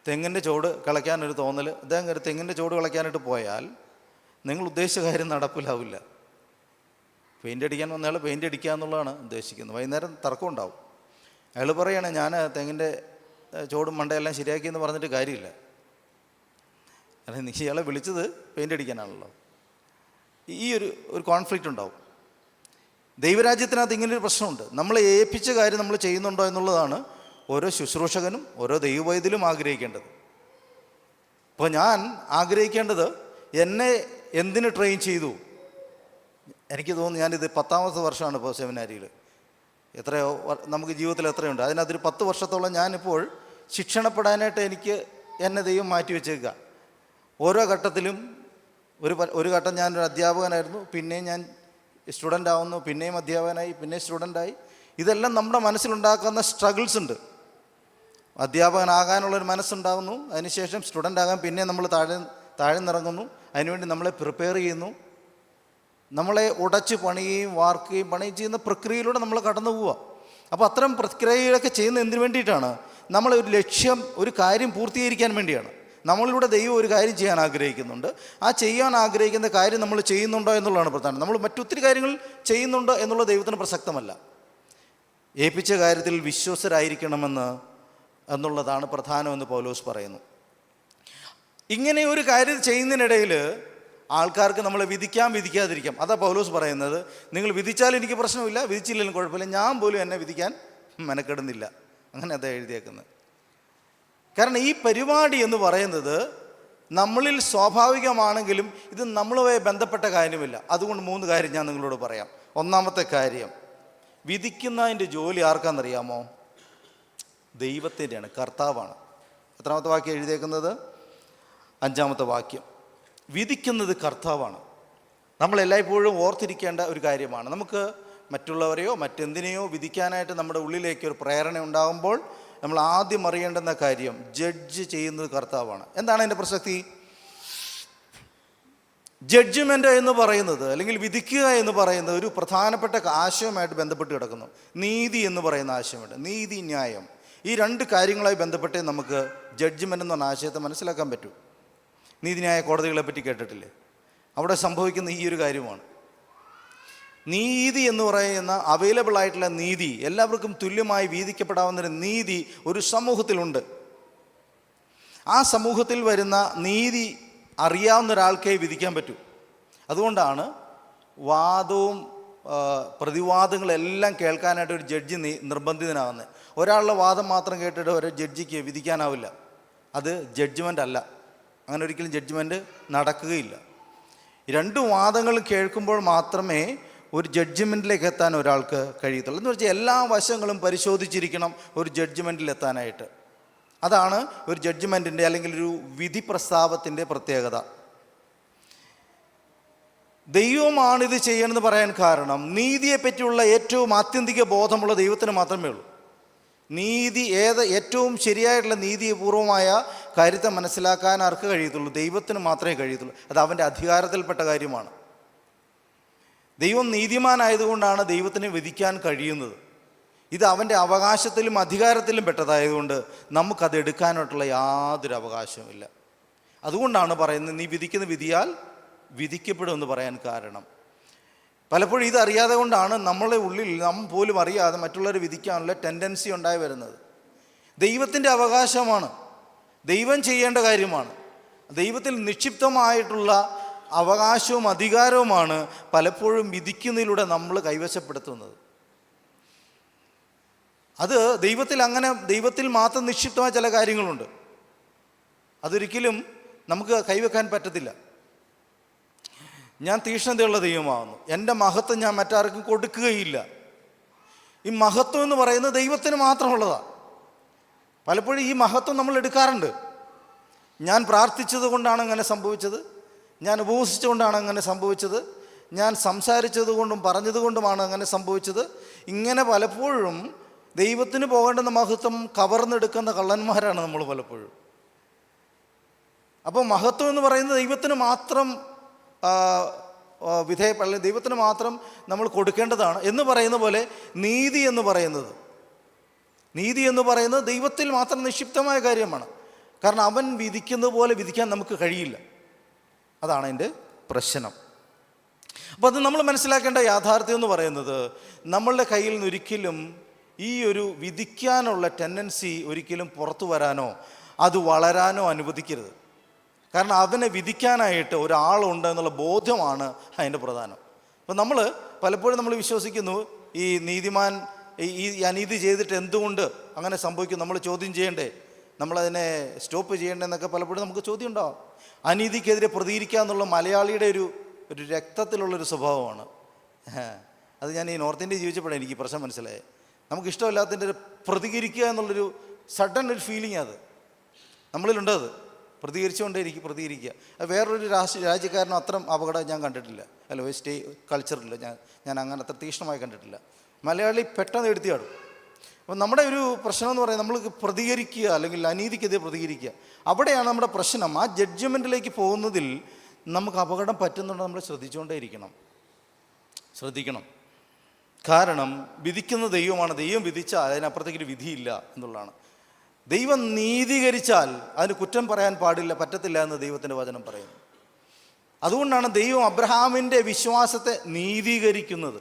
തെങ്ങിൻ്റെ ചോട് കളയ്ക്കാനൊരു തോന്നൽ. അദ്ദേഹം ഒരു തെങ്ങിൻ്റെ ചോട് കളയ്ക്കാനായിട്ട് പോയാൽ നിങ്ങൾ ഉദ്ദേശിച്ച കാര്യം നടപ്പിലാവില്ല. പെയിൻ്റ് അടിക്കാൻ വന്നയാൾ പെയിൻ്റ് അടിക്കുക എന്നുള്ളതാണ് ഉദ്ദേശിക്കുന്നത്. വൈകുന്നേരം തർക്കം ഉണ്ടാവും. അയാൾ പറയുകയാണ്, ഞാൻ തെങ്ങിൻ്റെ ചോടും മണ്ടയെല്ലാം ശരിയാക്കിയെന്ന് പറഞ്ഞിട്ട് കാര്യമില്ല. കാരണം നീ ഇയാളെ വിളിച്ചത് പെയിൻ്റ് അടിക്കാനാണല്ലോ. ഈ ഒരു കോൺഫ്ലിക്റ്റ് ഉണ്ടാവും. ദൈവരാജ്യത്തിനകത്ത് ഇങ്ങനൊരു പ്രശ്നമുണ്ട്. നമ്മളെ ഏൽപ്പിച്ച കാര്യം നമ്മൾ ചെയ്യുന്നുണ്ടോ എന്നുള്ളതാണ് ഓരോ ശുശ്രൂഷകനും ഓരോ ദൈവവൈദ്യലും ആഗ്രഹിക്കേണ്ടത്. അപ്പോൾ ഞാൻ ആഗ്രഹിക്കേണ്ടത്, എന്നെ എന്തിന് ട്രെയിൻ ചെയ്തു? എനിക്ക് തോന്നുന്നു ഞാനിത് 10ാമത്തെ വർഷമാണ് ഇപ്പോൾ സെമിനാരിയിൽ. എത്രയോ നമുക്ക് ജീവിതത്തിൽ എത്രയുണ്ട്, അതിനകത്തൊരു 10 വർഷത്തോളം ഞാനിപ്പോൾ ശിക്ഷണപ്പെടാനായിട്ട് എന്നെ ദൈവം മാറ്റി വെച്ചേക്കുക. ഓരോ ഘട്ടത്തിലും ഒരു ഘട്ടം ഞാനൊരു അധ്യാപകനായിരുന്നു, പിന്നെയും ഞാൻ സ്റ്റുഡൻ്റ് ആവുന്നു, പിന്നെയും അധ്യാപകനായി, പിന്നെ സ്റ്റുഡൻ്റായി. ഇതെല്ലാം നമ്മുടെ മനസ്സിലുണ്ടാക്കുന്ന സ്ട്രഗിൾസ് ഉണ്ട്. അധ്യാപകനാകാനുള്ളൊരു മനസ്സുണ്ടാകുന്നു, അതിനുശേഷം സ്റ്റുഡൻ്റ് ആകാൻ പിന്നെ നമ്മൾ താഴ്ന്നിറങ്ങുന്നു, അതിനുവേണ്ടി നമ്മളെ പ്രിപ്പയർ ചെയ്യുന്നു, നമ്മളെ ഉടച്ച് പണിയുകയും വാർക്കുകയും പണിയും ചെയ്യുന്ന പ്രക്രിയയിലൂടെ നമ്മൾ കടന്നു പോവുക. അപ്പോൾ അത്തരം പ്രക്രിയകളൊക്കെ ചെയ്യുന്നത് എന്തിനു വേണ്ടിയിട്ടാണ്? നമ്മളൊരു ലക്ഷ്യം, ഒരു കാര്യം പൂർത്തീകരിക്കാൻ വേണ്ടിയാണ്. നമ്മളിലൂടെ ദൈവം ഒരു കാര്യം ചെയ്യാൻ ആഗ്രഹിക്കുന്നുണ്ട്. ആ ചെയ്യാൻ ആഗ്രഹിക്കുന്ന കാര്യം നമ്മൾ ചെയ്യുന്നുണ്ടോ എന്നുള്ളതാണ് പ്രധാനം. നമ്മൾ മറ്റൊത്തിരി കാര്യങ്ങൾ ചെയ്യുന്നുണ്ടോ എന്നുള്ളത് ദൈവത്തിന് പ്രസക്തമല്ല. ഏൽപ്പിച്ച കാര്യത്തിൽ വിശ്വസ്തരായിരിക്കണമെന്നുള്ളതാണ് പ്രധാനമെന്ന് പൗലോസ് പറയുന്നു. ഇങ്ങനെ ഒരു കാര്യം ചെയ്യുന്നതിനിടയിൽ ആൾക്കാർക്ക് നമ്മളെ വിധിക്കാതിരിക്കാം. അതാ പൗലോസ് പറയുന്നത്, നിങ്ങൾ വിധിച്ചാൽ എനിക്ക് പ്രശ്നമില്ല, വിധിച്ചില്ലെങ്കിലും കുഴപ്പമില്ല, ഞാൻ പോലും എന്നെ വിധിക്കാൻ മെനക്കെടുന്നില്ല. അങ്ങനെ അതാ എഴുതിയേക്കുന്നത്. കാരണം ഈ പരിപാടി എന്ന് പറയുന്നത് നമ്മളിൽ സ്വാഭാവികമാണെങ്കിലും ഇത് നമ്മളുമായി ബന്ധപ്പെട്ട കാര്യമില്ല. അതുകൊണ്ട് 3 കാര്യം ഞാൻ നിങ്ങളോട് പറയാം. ഒന്നാമത്തെ കാര്യം, വിധിക്കുന്നതിൻ്റെ ജോലി ആർക്കാണെന്നറിയാമോ? ദൈവത്തിൻ്റെയാണ്, കർത്താവാണ്. എത്രാമത്തെ വാക്യം എഴുതിയേക്കുന്നത്? 5ാമത്തെ വാക്യം. വിധിക്കുന്നത് കർത്താവാണ്. നമ്മളെല്ലായ്പ്പോഴും ഓർത്തിരിക്കേണ്ട ഒരു കാര്യമാണ്. നമുക്ക് മറ്റുള്ളവരെയോ മറ്റെന്തിനെയോ വിധിക്കാനായിട്ട് നമ്മുടെ ഉള്ളിലേക്ക് ഒരു പ്രേരണ ഉണ്ടാകുമ്പോൾ നമ്മൾ ആദ്യം അറിയേണ്ടുന്ന കാര്യം, ജഡ്ജ് ചെയ്യുന്നത് കർത്താവാണ്. എന്താണ് അതിൻ്റെ പ്രസക്തി? ജഡ്ജ്മെൻ്റ് എന്ന് പറയുന്നത്, അല്ലെങ്കിൽ വിധിക്കുക എന്ന് പറയുന്നത് ഒരു പ്രധാനപ്പെട്ട ആശയമായിട്ട് ബന്ധപ്പെട്ട് കിടക്കുന്നു. നീതി എന്ന് പറയുന്ന ആശയമുണ്ട്, നീതി, ന്യായം. ഈ 2 കാര്യങ്ങളായി ബന്ധപ്പെട്ടേ നമുക്ക് ജഡ്ജ്മെൻ്റ് എന്ന ആശയത്തെ മനസ്സിലാക്കാൻ പറ്റൂ. നീതിന്യായ കോടതികളെ പറ്റി കേട്ടിട്ടില്ലേ? അവിടെ സംഭവിക്കുന്ന ഈ ഒരു കാര്യമാണ്. നീതി എന്ന് പറയുന്ന അവൈലബിൾ ആയിട്ടുള്ള നീതി, എല്ലാവർക്കും തുല്യമായി വീതിക്കപ്പെടാവുന്നൊരു നീതി ഒരു സമൂഹത്തിലുണ്ട്. ആ സമൂഹത്തിൽ വരുന്ന നീതി അറിയാവുന്ന ഒരാൾക്കേ വിധിക്കാൻ പറ്റൂ. അതുകൊണ്ടാണ് വാദവും പ്രതിവാദങ്ങളെല്ലാം കേൾക്കാനായിട്ട് ഒരു ജഡ്ജി നിർബന്ധിതനാകുന്നത്. ഒരാളുടെ വാദം മാത്രം കേട്ടിട്ട് ഒരു ജഡ്ജിക്ക് വിധിക്കാനാവില്ല. അത് ജഡ്ജ്മെൻ്റ് അല്ല. അങ്ങനെ ഒരിക്കലും ജഡ്ജ്മെൻറ്റ് നടക്കുകയില്ല. 2 വാദങ്ങളും കേൾക്കുമ്പോൾ മാത്രമേ ഒരു ജഡ്ജ്മെൻറ്റിലേക്ക് എത്താൻ ഒരാൾക്ക് കഴിയത്തുള്ളൂ. എന്ന് വെച്ചാൽ എല്ലാ വശങ്ങളും പരിശോധിച്ചിരിക്കണം ഒരു ജഡ്ജ്മെൻറ്റിൽ എത്താനായിട്ട്. അതാണ് ഒരു ജഡ്ജ്മെൻറ്റിൻ്റെ അല്ലെങ്കിൽ ഒരു വിധി പ്രസ്താവത്തിൻ്റെ പ്രത്യേകത. ദൈവമാണിത് ചെയ്യണമെന്ന് പറയാൻ കാരണം, നീതിയെപ്പറ്റിയുള്ള ഏറ്റവും ആത്യന്തിക ബോധമുള്ള ദൈവത്തിന് മാത്രമേ ഉള്ളൂ. നീതി ഏറ്റവും ശരിയായിട്ടുള്ള നീതിപൂർവമായ കാര്യത്തെ മനസ്സിലാക്കാൻ ആർക്ക് കഴിയത്തുള്ളൂ? ദൈവത്തിന് മാത്രമേ കഴിയത്തുള്ളൂ. അത് അവൻ്റെ അധികാരത്തിൽപ്പെട്ട കാര്യമാണ്. ദൈവം നീതിമാനായതുകൊണ്ടാണ് ദൈവത്തിന് വിധിക്കാൻ കഴിയുന്നത്. ഇത് അവൻ്റെ അവകാശത്തിലും അധികാരത്തിലും പെട്ടതായതുകൊണ്ട് നമുക്കത് എടുക്കാനായിട്ടുള്ള യാതൊരു അവകാശവുമില്ല. അതുകൊണ്ടാണ് പറയുന്നത്, നീ വിധിക്കുന്ന വിധിയാൽ വിധിക്കപ്പെടുമെന്ന് പറയാൻ കാരണം. പലപ്പോഴും ഇതറിയാതെ കൊണ്ടാണ് നമ്മളെ ഉള്ളിൽ നാം പോലും അറിയാതെ മറ്റുള്ളവരെ വിധിക്കാനുള്ള ടെൻഡൻസി ഉണ്ടായി വരുന്നത്. ദൈവത്തിൻ്റെ അവകാശമാണ്, ദൈവം ചെയ്യേണ്ട കാര്യമാണ്. ദൈവത്തിൽ നിക്ഷിപ്തമായിട്ടുള്ള അവകാശവും അധികാരവുമാണ് പലപ്പോഴും വിധിക്കുന്നതിലൂടെ നമ്മൾ കൈവശപ്പെടുത്തുന്നത്. അത് ദൈവത്തിൽ മാത്രം നിക്ഷിപ്തമായ ചില കാര്യങ്ങളുണ്ട്. അതൊരിക്കലും നമുക്ക് കൈവെക്കാൻ പറ്റത്തില്ല. ഞാൻ തീക്ഷ്ണതയുള്ള ദൈവമാകുന്നു, എൻ്റെ മഹത്വം ഞാൻ മറ്റാർക്കും കൊടുക്കുകയില്ല. ഈ മഹത്വം എന്ന് പറയുന്നത് ദൈവത്തിന് മാത്രമുള്ളതാണ്. പലപ്പോഴും ഈ മഹത്വം നമ്മൾ എടുക്കാറുണ്ട്. ഞാൻ പ്രാർത്ഥിച്ചത് കൊണ്ടാണ് അങ്ങനെ സംഭവിച്ചത്, ഞാൻ ഉപവസിച്ചുകൊണ്ടാണ് അങ്ങനെ സംഭവിച്ചത്, ഞാൻ സംസാരിച്ചത് കൊണ്ടും പറഞ്ഞത് കൊണ്ടുമാണ് അങ്ങനെ സംഭവിച്ചത്. ഇങ്ങനെ പലപ്പോഴും ദൈവത്തിന് പോകേണ്ടുന്ന മഹത്വം കവർന്നെടുക്കുന്ന കള്ളന്മാരാണ് നമ്മൾ പലപ്പോഴും. അപ്പോൾ മഹത്വം എന്ന് പറയുന്നത് ദൈവത്തിന് മാത്രം ദൈവത്തിന് മാത്രം നമ്മൾ കൊടുക്കേണ്ടതാണ് എന്ന് പറയുന്ന പോലെ നീതി എന്ന് പറയുന്നത് ദൈവത്തിൽ മാത്രം നിക്ഷിപ്തമായ കാര്യമാണ്. കാരണം അവൻ വിധിക്കുന്നത് പോലെ വിധിക്കാൻ നമുക്ക് കഴിയില്ല. അതാണ് അതിൻ്റെ പ്രശ്നം. അപ്പോൾ അത് നമ്മൾ മനസ്സിലാക്കേണ്ട യാഥാർത്ഥ്യം എന്ന് പറയുന്നത്, നമ്മളുടെ കയ്യിൽ നിന്ന് ഒരിക്കലും ഈ ഒരു വിധിക്കാനുള്ള ടെൻഡൻസി ഒരിക്കലും പുറത്തു വരാനോ അത് വളരാനോ അനുവദിക്കരുത്. കാരണം അവനെ വിധിക്കാനായിട്ട് ഒരാളുണ്ട് എന്നുള്ള ബോധ്യമാണ് അതിൻ്റെ പ്രധാനം. അപ്പം നമ്മൾ പലപ്പോഴും നമ്മൾ വിശ്വസിക്കുന്നു ഈ നീതിമാൻ ഈ അനീതി ചെയ്തിട്ട് എന്തുകൊണ്ട് അങ്ങനെ സംഭവിക്കും, നമ്മൾ ചോദ്യം ചെയ്യണ്ടേ, നമ്മളതിനെ സ്റ്റോപ്പ് ചെയ്യേണ്ടതെന്നൊക്കെ പലപ്പോഴും നമുക്ക് ചോദ്യം ഉണ്ടാവും. അനീതിക്കെതിരെ പ്രതികരിക്കുക എന്നുള്ള മലയാളിയുടെ ഒരു രക്തത്തിലുള്ളൊരു സ്വഭാവമാണ്. അത് ഞാൻ ഈ നോർത്ത് ഇന്ത്യ ജീവിച്ചപ്പോഴാണ് എനിക്ക് പ്രശ്നം മനസ്സിലായത്. നമുക്കിഷ്ടമില്ലാത്തതിൻ്റെ പ്രതികരിക്കുക എന്നുള്ളൊരു സഡൻ ഒരു ഫീലിംഗ് അത് നമ്മളിലുണ്ട്. അത് പ്രതികരിക്കുക. അത് വേറൊരു രാജ്യക്കാരനും അത്ര അപകടം ഞാൻ കണ്ടിട്ടില്ല. വെസ്റ്റ് കൾച്ചറിൽ ഞാൻ അങ്ങനെ അത്ര തീക്ഷ്ണമായി കണ്ടിട്ടില്ല. മലയാളി പെട്ടെന്ന് എടുത്തിയാടും. അപ്പം നമ്മുടെ ഒരു പ്രശ്നം എന്ന് പറയുന്നത് നമ്മൾ പ്രതികരിക്കുക, അല്ലെങ്കിൽ അനീതിക്കെതിരെ പ്രതികരിക്കുക, അവിടെയാണ് നമ്മുടെ പ്രശ്നം. ആ ജഡ്ജ്മെൻറ്റിലേക്ക് പോകുന്നതിൽ നമുക്ക് അപകടം പറ്റുന്നുണ്ട്. നമ്മൾ ശ്രദ്ധിക്കണം. കാരണം വിധിക്കുന്ന ദൈവമാണ്. ദൈവം വിധിച്ചാൽ അതിനപ്പുറത്തേക്കൊരു വിധിയില്ല എന്നുള്ളതാണ്. ദൈവം നീതീകരിച്ചാൽ അതിന് കുറ്റം പറയാൻ പറ്റത്തില്ല എന്ന് ദൈവത്തിൻ്റെ വചനം പറയുന്നു. അതുകൊണ്ടാണ് ദൈവം അബ്രഹാമിൻ്റെ വിശ്വാസത്തെ നീതീകരിക്കുന്നത്.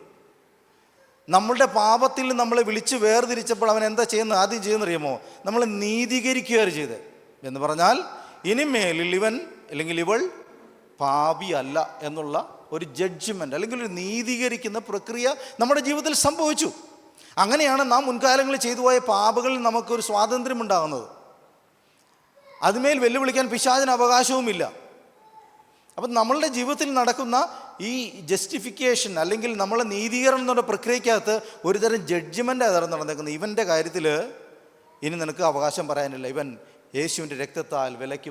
നമ്മളുടെ പാപത്തിൽ നമ്മളെ വിളിച്ച് വേർതിരിച്ചപ്പോൾ അവൻ എന്താ ചെയ്യുന്നത്? ആദ്യം ചെയ്യുന്നറിയുമോ? നമ്മൾ നീതീകരിക്കുകയാണ് ചെയ്തത്. എന്ന് പറഞ്ഞാൽ ഇനിമേലിൽ ഇവൻ അല്ലെങ്കിൽ ഇവൾ പാപിയല്ല എന്നുള്ള ഒരു ജഡ്ജ്മെൻ്റ് അല്ലെങ്കിൽ ഒരു നീതീകരിക്കുന്ന പ്രക്രിയ നമ്മുടെ ജീവിതത്തിൽ സംഭവിച്ചു. അങ്ങനെയാണ് നാം മുൻകാലങ്ങളിൽ ചെയ്തു പോയ പാപങ്ങളിൽ നമുക്കൊരു സ്വാതന്ത്ര്യം ഉണ്ടാകുന്നത്. അതുമേൽ വെല്ലുവിളിക്കാൻ പിശാചിന് അവകാശവുമില്ല. അപ്പം നമ്മളുടെ ജീവിതത്തിൽ നടക്കുന്ന ഈ ജസ്റ്റിഫിക്കേഷൻ അല്ലെങ്കിൽ നമ്മളെ നീതീകരണം എന്നുള്ള പ്രക്രിയക്കകത്ത് ഒരുതരം ജഡ്ജ്മെൻ്റ് ആയിരുന്നു നടന്നേക്കുന്നത്. ഇവൻ്റെ കാര്യത്തിൽ ഇനി നിനക്ക് അവകാശം പറയാനില്ല. ഇവൻ യേശുവിൻ്റെ രക്തത്താൽ വിലയ്ക്ക്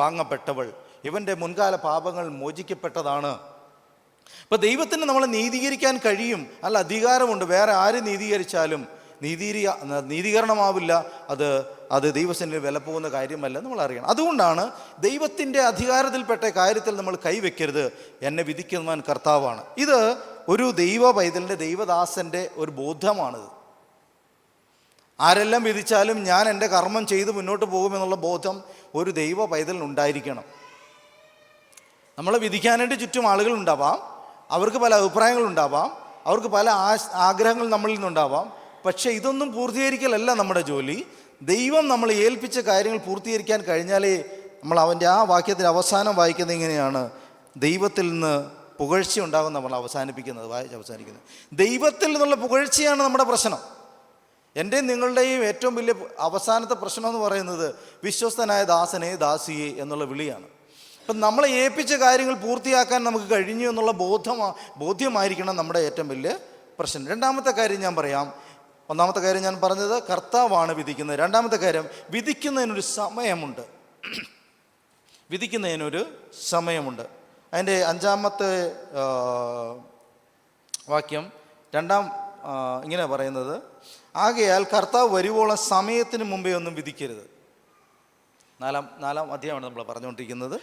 വാങ്ങപ്പെട്ടവൾ, ഇവൻ്റെ മുൻകാല പാപങ്ങൾ മോചിക്കപ്പെട്ടതാണ്. ഇപ്പം ദൈവത്തിന് നമ്മളെ നീതീകരിക്കാൻ കഴിയും, അല്ല അധികാരമുണ്ട്. വേറെ ആര് നീതീകരിച്ചാലും നീതീകരണമാവില്ല. അത് ദൈവസന്നിധിയിൽ വില പോകുന്ന കാര്യമല്ല, നമ്മൾ അറിയണം. അതുകൊണ്ടാണ് ദൈവത്തിൻ്റെ അധികാരത്തിൽപ്പെട്ട കാര്യത്തിൽ നമ്മൾ കൈവയ്ക്കരുത്. എന്നെ വിധിക്കുന്നവൻ കർത്താവാണ്. ഇത് ഒരു ദൈവ പൈതലിൻ്റെ, ദൈവദാസൻ്റെ ഒരു ബോധമാണിത്. ആരെല്ലാം വിധിച്ചാലും ഞാൻ എൻ്റെ കർമ്മം ചെയ്ത് മുന്നോട്ട് പോകുമെന്നുള്ള ബോധം ഒരു ദൈവ പൈതലിനുണ്ടായിരിക്കണം. നമ്മളെ വിധിക്കാനായിട്ട് ചുറ്റും ആളുകളുണ്ടാവാം, അവർക്ക് പല അഭിപ്രായങ്ങളുണ്ടാവാം, അവർക്ക് പല ആഗ്രഹങ്ങൾ നമ്മളിൽ നിന്നുണ്ടാവാം. പക്ഷേ ഇതൊന്നും പൂർത്തീകരിക്കലല്ല നമ്മുടെ ജോലി. ദൈവം നമ്മൾ ഏൽപ്പിച്ച കാര്യങ്ങൾ പൂർത്തീകരിക്കാൻ കഴിഞ്ഞാലേ നമ്മൾ അവൻ്റെ ആ വാക്യത്തിൽ അവസാനം വായിക്കുന്നത് ഇങ്ങനെയാണ്: ദൈവത്തിൽ നിന്ന് പുകഴ്ച ഉണ്ടാകും. നമ്മൾ അവസാനിക്കുന്നത് ദൈവത്തിൽ നിന്നുള്ള പുകഴ്ചയാണ് നമ്മുടെ പ്രശ്നം. എൻ്റെയും നിങ്ങളുടെയും ഏറ്റവും വലിയ അവസാനത്തെ പ്രശ്നം എന്ന് പറയുന്നത് വിശ്വസ്തനായ ദാസനെ, ദാസിയെ എന്നുള്ള വിളിയാണ്. അപ്പം നമ്മളെ ഏൽപ്പിച്ച കാര്യങ്ങൾ പൂർത്തിയാക്കാൻ നമുക്ക് കഴിഞ്ഞു എന്നുള്ള ബോധ്യമായിരിക്കണം നമ്മുടെ ഏറ്റവും വലിയ പ്രശ്നം. രണ്ടാമത്തെ കാര്യം ഞാൻ പറയാം. ഒന്നാമത്തെ കാര്യം ഞാൻ പറഞ്ഞത് കർത്താവാണ് വിധിക്കുന്നത്. രണ്ടാമത്തെ കാര്യം, വിധിക്കുന്നതിനൊരു സമയമുണ്ട്. അതിൻ്റെ 5-ാമത്തെ വാക്യം ഇങ്ങനെ പറയുന്നത്: ആകയാൽ കർത്താവ് വരുവോളം സമയത്തിന് മുമ്പേ ഒന്നും വിധിക്കരുത്. 4-ാം അധ്യായമാണ് നമ്മൾ പറഞ്ഞുകൊണ്ടിരിക്കുന്നത്.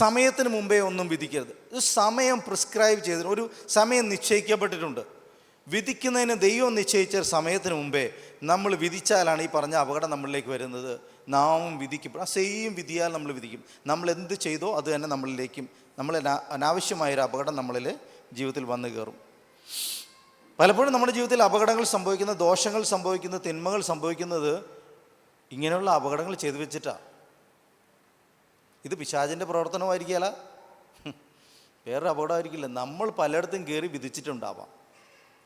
സമയത്തിന് മുമ്പേ ഒന്നും വിധിക്കരുത്. ഒരു സമയം പ്രിസ്ക്രൈബ് ചെയ്തിട്ട്, ഒരു സമയം നിശ്ചയിക്കപ്പെട്ടിട്ടുണ്ട്. വിധിക്കുന്നതിന് ദൈവം നിശ്ചയിച്ച സമയത്തിന് മുമ്പേ നമ്മൾ വിധിച്ചാലാണ് ഈ പറഞ്ഞ അപകടം നമ്മളിലേക്ക് വരുന്നത്. നാമും വിധിക്കപ്പെടും. ആ സെയിം വിധിയാൽ നമ്മൾ വിധിക്കും. നമ്മൾ എന്ത് ചെയ്തോ അത് തന്നെ നമ്മളിലേക്കും, അനാവശ്യമായൊരു അപകടം നമ്മളിൽ ജീവിതത്തിൽ വന്നു കയറും. പലപ്പോഴും നമ്മുടെ ജീവിതത്തിൽ അപകടങ്ങൾ സംഭവിക്കുന്ന, ദോഷങ്ങൾ സംഭവിക്കുന്ന, തിന്മകൾ സംഭവിക്കുന്നത് ഇങ്ങനെയുള്ള അപകടങ്ങൾ ചെയ്തു വെച്ചിട്ടാണ്. ഇത് പിശാചിൻ്റെ പ്രവർത്തനമായിരിക്കില്ല, വേറൊരു അപകടമായിരിക്കില്ല. നമ്മൾ പലയിടത്തും കയറി വിധിച്ചിട്ടുണ്ടാവാം.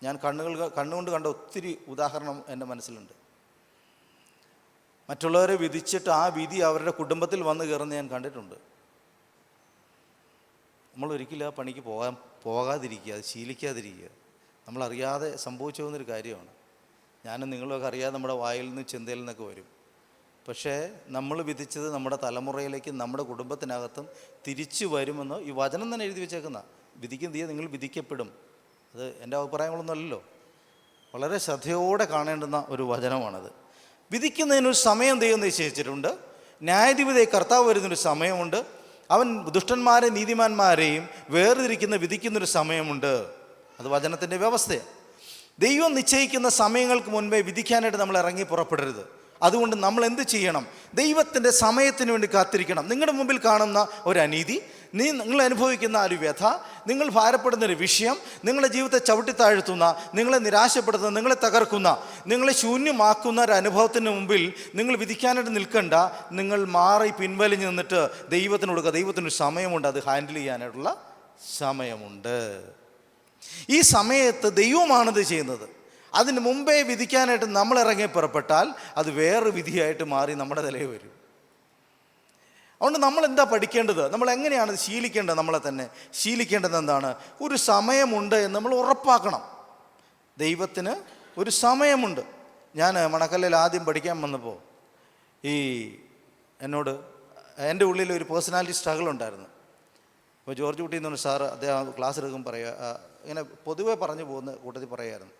ഞാൻ കണ്ണുകൊണ്ട് കണ്ട ഒത്തിരി ഉദാഹരണം എൻ്റെ മനസ്സിലുണ്ട്. മറ്റുള്ളവരെ വിധിച്ചിട്ട് ആ വിധി അവരുടെ കുടുംബത്തിൽ വന്ന് കയറുന്ന ഞാൻ കണ്ടിട്ടുണ്ട്. നമ്മൾ ഒരിക്കലും ആ പണിക്ക് പോകാതിരിക്കുക, അത് ശീലിക്കാതിരിക്കുക. നമ്മളറിയാതെ സംഭവിച്ചു പോകുന്നൊരു കാര്യമാണ്. ഞാനും നിങ്ങളുമൊക്കെ അറിയാതെ നമ്മുടെ വായിൽ നിന്ന് ചിന്തയിൽ നിന്നൊക്കെ വരും. പക്ഷേ നമ്മൾ വിധിച്ചത് നമ്മുടെ തലമുറയിലേക്ക്, നമ്മുടെ കുടുംബത്തിനകത്തും തിരിച്ചു വരുമെന്ന് ഈ വചനം തന്നെ എഴുതി വെച്ചേക്കുന്ന. വിധിക്കുന്ന നിങ്ങൾ വിധിക്കപ്പെടും. അത് എൻ്റെ അഭിപ്രായങ്ങളൊന്നുമല്ലല്ലോ, വളരെ ശ്രദ്ധയോടെ കാണേണ്ടുന്ന ഒരു വചനമാണത്. വിധിക്കുന്നതിനൊരു സമയം ദൈവം നിശ്ചയിച്ചിട്ടുണ്ട്. ന്യായാധിപതിയെ കർത്താവ് വരുന്നൊരു സമയമുണ്ട്. അവൻ ദുഷ്ടന്മാരെ നീതിമാന്മാരെയും വേർതിരിക്കുന്ന വിധിക്കുന്നൊരു സമയമുണ്ട്. അത് വചനത്തിൻ്റെ വ്യവസ്ഥയാണ്. ദൈവം നിശ്ചയിക്കുന്ന സമയങ്ങൾക്ക് മുൻപേ വിധിക്കാനായിട്ട് നമ്മൾ ഇറങ്ങി പുറപ്പെടരുത്. അതുകൊണ്ട് നമ്മൾ എന്ത് ചെയ്യണം? ദൈവത്തിൻ്റെ സമയത്തിന് വേണ്ടി കാത്തിരിക്കണം. നിങ്ങളുടെ മുമ്പിൽ കാണുന്ന ഒരു അനീതി, നിങ്ങൾ അനുഭവിക്കുന്ന ഒരു വ്യഥ, നിങ്ങൾ ഭാരപ്പെടുന്നൊരു വിഷയം, നിങ്ങളുടെ ജീവിതത്തെ ചവിട്ടിത്താഴ്ത്തുന്ന, നിങ്ങളെ നിരാശപ്പെടുത്തുന്ന, നിങ്ങളെ തകർക്കുന്ന, നിങ്ങളെ ശൂന്യമാക്കുന്ന ഒരു അനുഭവത്തിന് മുമ്പിൽ നിങ്ങൾ വിധിക്കാനായിട്ട് നിൽക്കണ്ട. നിങ്ങൾ മാറി പിൻവലിഞ്ഞ് നിന്നിട്ട് ദൈവത്തിന് കൊടുക്കുക. ദൈവത്തിനൊരു സമയമുണ്ട് അത് ഹാൻഡിൽ ചെയ്യാനായിട്ടുള്ള സമയമുണ്ട്. ഈ സമയത്ത് ദൈവമാണിത് ചെയ്യുന്നത്. അതിന് മുമ്പേ വിധിക്കാനായിട്ട് നമ്മൾ ഇറങ്ങി പുറപ്പെട്ടാൽ അത് വേറൊരു വിധിയായിട്ട് മാറി നമ്മുടെ തലയിൽ വരും. അതുകൊണ്ട് നമ്മൾ എന്താ പഠിക്കേണ്ടത്? നമ്മൾ എങ്ങനെയാണ് ഇത് ശീലിക്കേണ്ടത്? നമ്മളെ തന്നെ ശീലിക്കേണ്ടത് എന്താണ്? ഒരു സമയമുണ്ട് എന്ന് നമ്മൾ ഉറപ്പാക്കണം. ദൈവത്തിന് ഒരു സമയമുണ്ട്. ഞാൻ മണക്കല്ലിൽ ആദ്യം പഠിക്കാൻ വന്നപ്പോൾ എന്നോട് എൻ്റെ ഉള്ളിൽ ഒരു പേഴ്സണാലിറ്റി സ്ട്രഗിൾ ഉണ്ടായിരുന്നു. അപ്പോൾ ജോർജ് കുട്ടി എന്ന് പറഞ്ഞ സാറ് അദ്ദേഹം ക്ലാസ് എടുക്കുമ്പോൾ പറയുക, ഇങ്ങനെ പൊതുവെ പറഞ്ഞു പോകുന്ന കൂട്ടത്തിൽ പറയുമായിരുന്നു,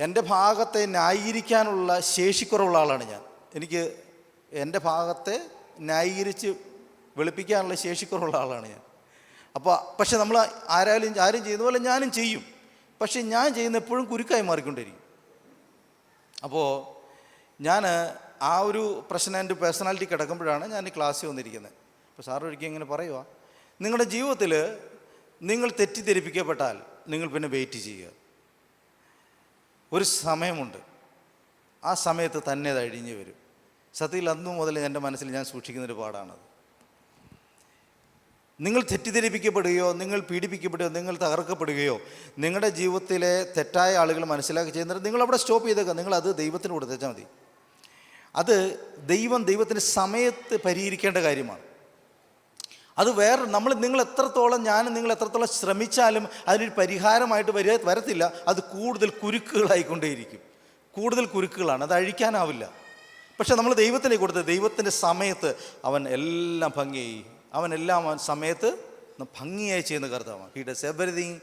എൻ്റെ ഭാഗത്തെ ന്യായീകരിക്കാനുള്ള ശേഷിക്കുറവുള്ള ആളാണ് ഞാൻ. എനിക്ക് എൻ്റെ ഭാഗത്തെ ന്യായീകരിച്ച് വെളുപ്പിക്കാനുള്ള ശേഷിക്കുറവുള്ള ആളാണ് ഞാൻ. പക്ഷെ നമ്മൾ ആരും ചെയ്യുന്ന പോലെ ഞാനും ചെയ്യും. പക്ഷെ ഞാൻ ചെയ്യുന്ന എപ്പോഴും കുരുക്കായി മാറിക്കൊണ്ടിരിക്കും. അപ്പോൾ ഞാൻ ആ ഒരു പ്രശ്നം എൻ്റെ പേഴ്സണാലിറ്റി കിടക്കുമ്പോഴാണ് ഞാൻ ഈ ക്ലാസ്സിൽ വന്നിരിക്കുന്നത്. അപ്പോൾ സാർ ഒരിക്കലും ഇങ്ങനെ പറയുക, നിങ്ങളുടെ ജീവിതത്തിൽ നിങ്ങൾ തെറ്റിദ്ധരിപ്പിക്കപ്പെട്ടാൽ നിങ്ങൾ പിന്നെ വെയിറ്റ് ചെയ്യുക. ഒരു സമയമുണ്ട്, ആ സമയത്ത് തന്നെ അത് അഴിഞ്ഞു വരും. സത്യത്തിൽ അന്നു മുതൽ എൻ്റെ മനസ്സിൽ ഞാൻ സൂക്ഷിക്കുന്നൊരു പാടാണത്. നിങ്ങൾ തെറ്റിദ്ധരിപ്പിക്കപ്പെടുകയോ നിങ്ങൾ പീഡിപ്പിക്കപ്പെടുകയോ നിങ്ങൾ തകർക്കപ്പെടുകയോ നിങ്ങളുടെ ജീവിതത്തിലെ തെറ്റായ ആളുകൾ മനസ്സിലാക്കി ചെയ്യുന്നത് നിങ്ങളവിടെ സ്റ്റോപ്പ് ചെയ്തേക്കുക. നിങ്ങളത് ദൈവത്തിന് കൊടുത്തേച്ചാൽ മതി. അത് ദൈവത്തിൻ്റെ സമയത്ത് പരിഹരിക്കേണ്ട കാര്യമാണ്. അത് നിങ്ങൾ എത്രത്തോളം ശ്രമിച്ചാലും അതിനൊരു പരിഹാരമായിട്ട് വരത്തില്ല. അത് കൂടുതൽ കുരുക്കുകളായിക്കൊണ്ടേയിരിക്കും. കൂടുതൽ കുരുക്കുകളാണ്, അത് അഴിക്കാനാവില്ല. പക്ഷെ നമ്മൾ ദൈവത്തിന് കൊടുത്ത് ദൈവത്തിൻ്റെ സമയത്ത് അവൻ എല്ലാം ഭംഗിയായി, അവൻ സമയത്ത് ഭംഗിയായി ചെയ്യുന്ന കർത്താവാണ്. He does everything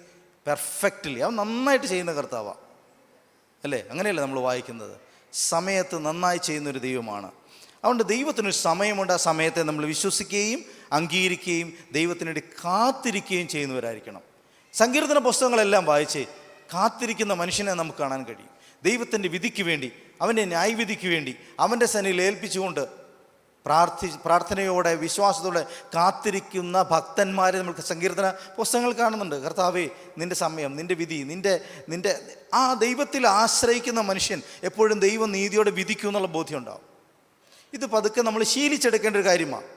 perfectly. അവൻ നന്നായിട്ട് ചെയ്യുന്ന കർത്താവാണ്, അല്ലേ? അങ്ങനെയല്ലേ നമ്മൾ വായിക്കുന്നത്? സമയത്ത് നന്നായി ചെയ്യുന്നൊരു ദൈവമാണ്. അതുകൊണ്ട് ദൈവത്തിനൊരു സമയമുണ്ട്. ആ സമയത്തെ നമ്മൾ വിശ്വസിക്കുകയും അംഗീകരിക്കുകയും ദൈവത്തിനുവേണ്ടി കാത്തിരിക്കുകയും ചെയ്യുന്നവരായിരിക്കണം. സങ്കീർത്തന പുസ്തകങ്ങളെല്ലാം വായിച്ച് കാത്തിരിക്കുന്ന മനുഷ്യനെ നമുക്ക് കാണാൻ കഴിയും. ദൈവത്തിൻ്റെ വിധിക്ക് വേണ്ടി, അവൻ്റെ ന്യായവിധിക്ക് വേണ്ടി അവൻ്റെ സന്നിധിയിൽ ഏൽപ്പിച്ചുകൊണ്ട് പ്രാർത്ഥനയോടെ വിശ്വാസത്തോടെ കാത്തിരിക്കുന്ന ഭക്തന്മാരെ നമുക്ക് സങ്കീർത്തന പുസ്തകങ്ങൾ കാണുന്നുണ്ട്. കർത്താവേ, നിൻ്റെ സമയം, നിൻ്റെ വിധി, നിൻ്റെ ആ ദൈവത്തിൽ ആശ്രയിക്കുന്ന മനുഷ്യൻ എപ്പോഴും ദൈവം നീതിയോടെ വിധിക്കും എന്നുള്ള ബോധ്യം ഉണ്ടാവും. ഇത് പതുക്കെ നമ്മൾ ശീലിച്ചെടുക്കേണ്ട ഒരു കാര്യമാണ്.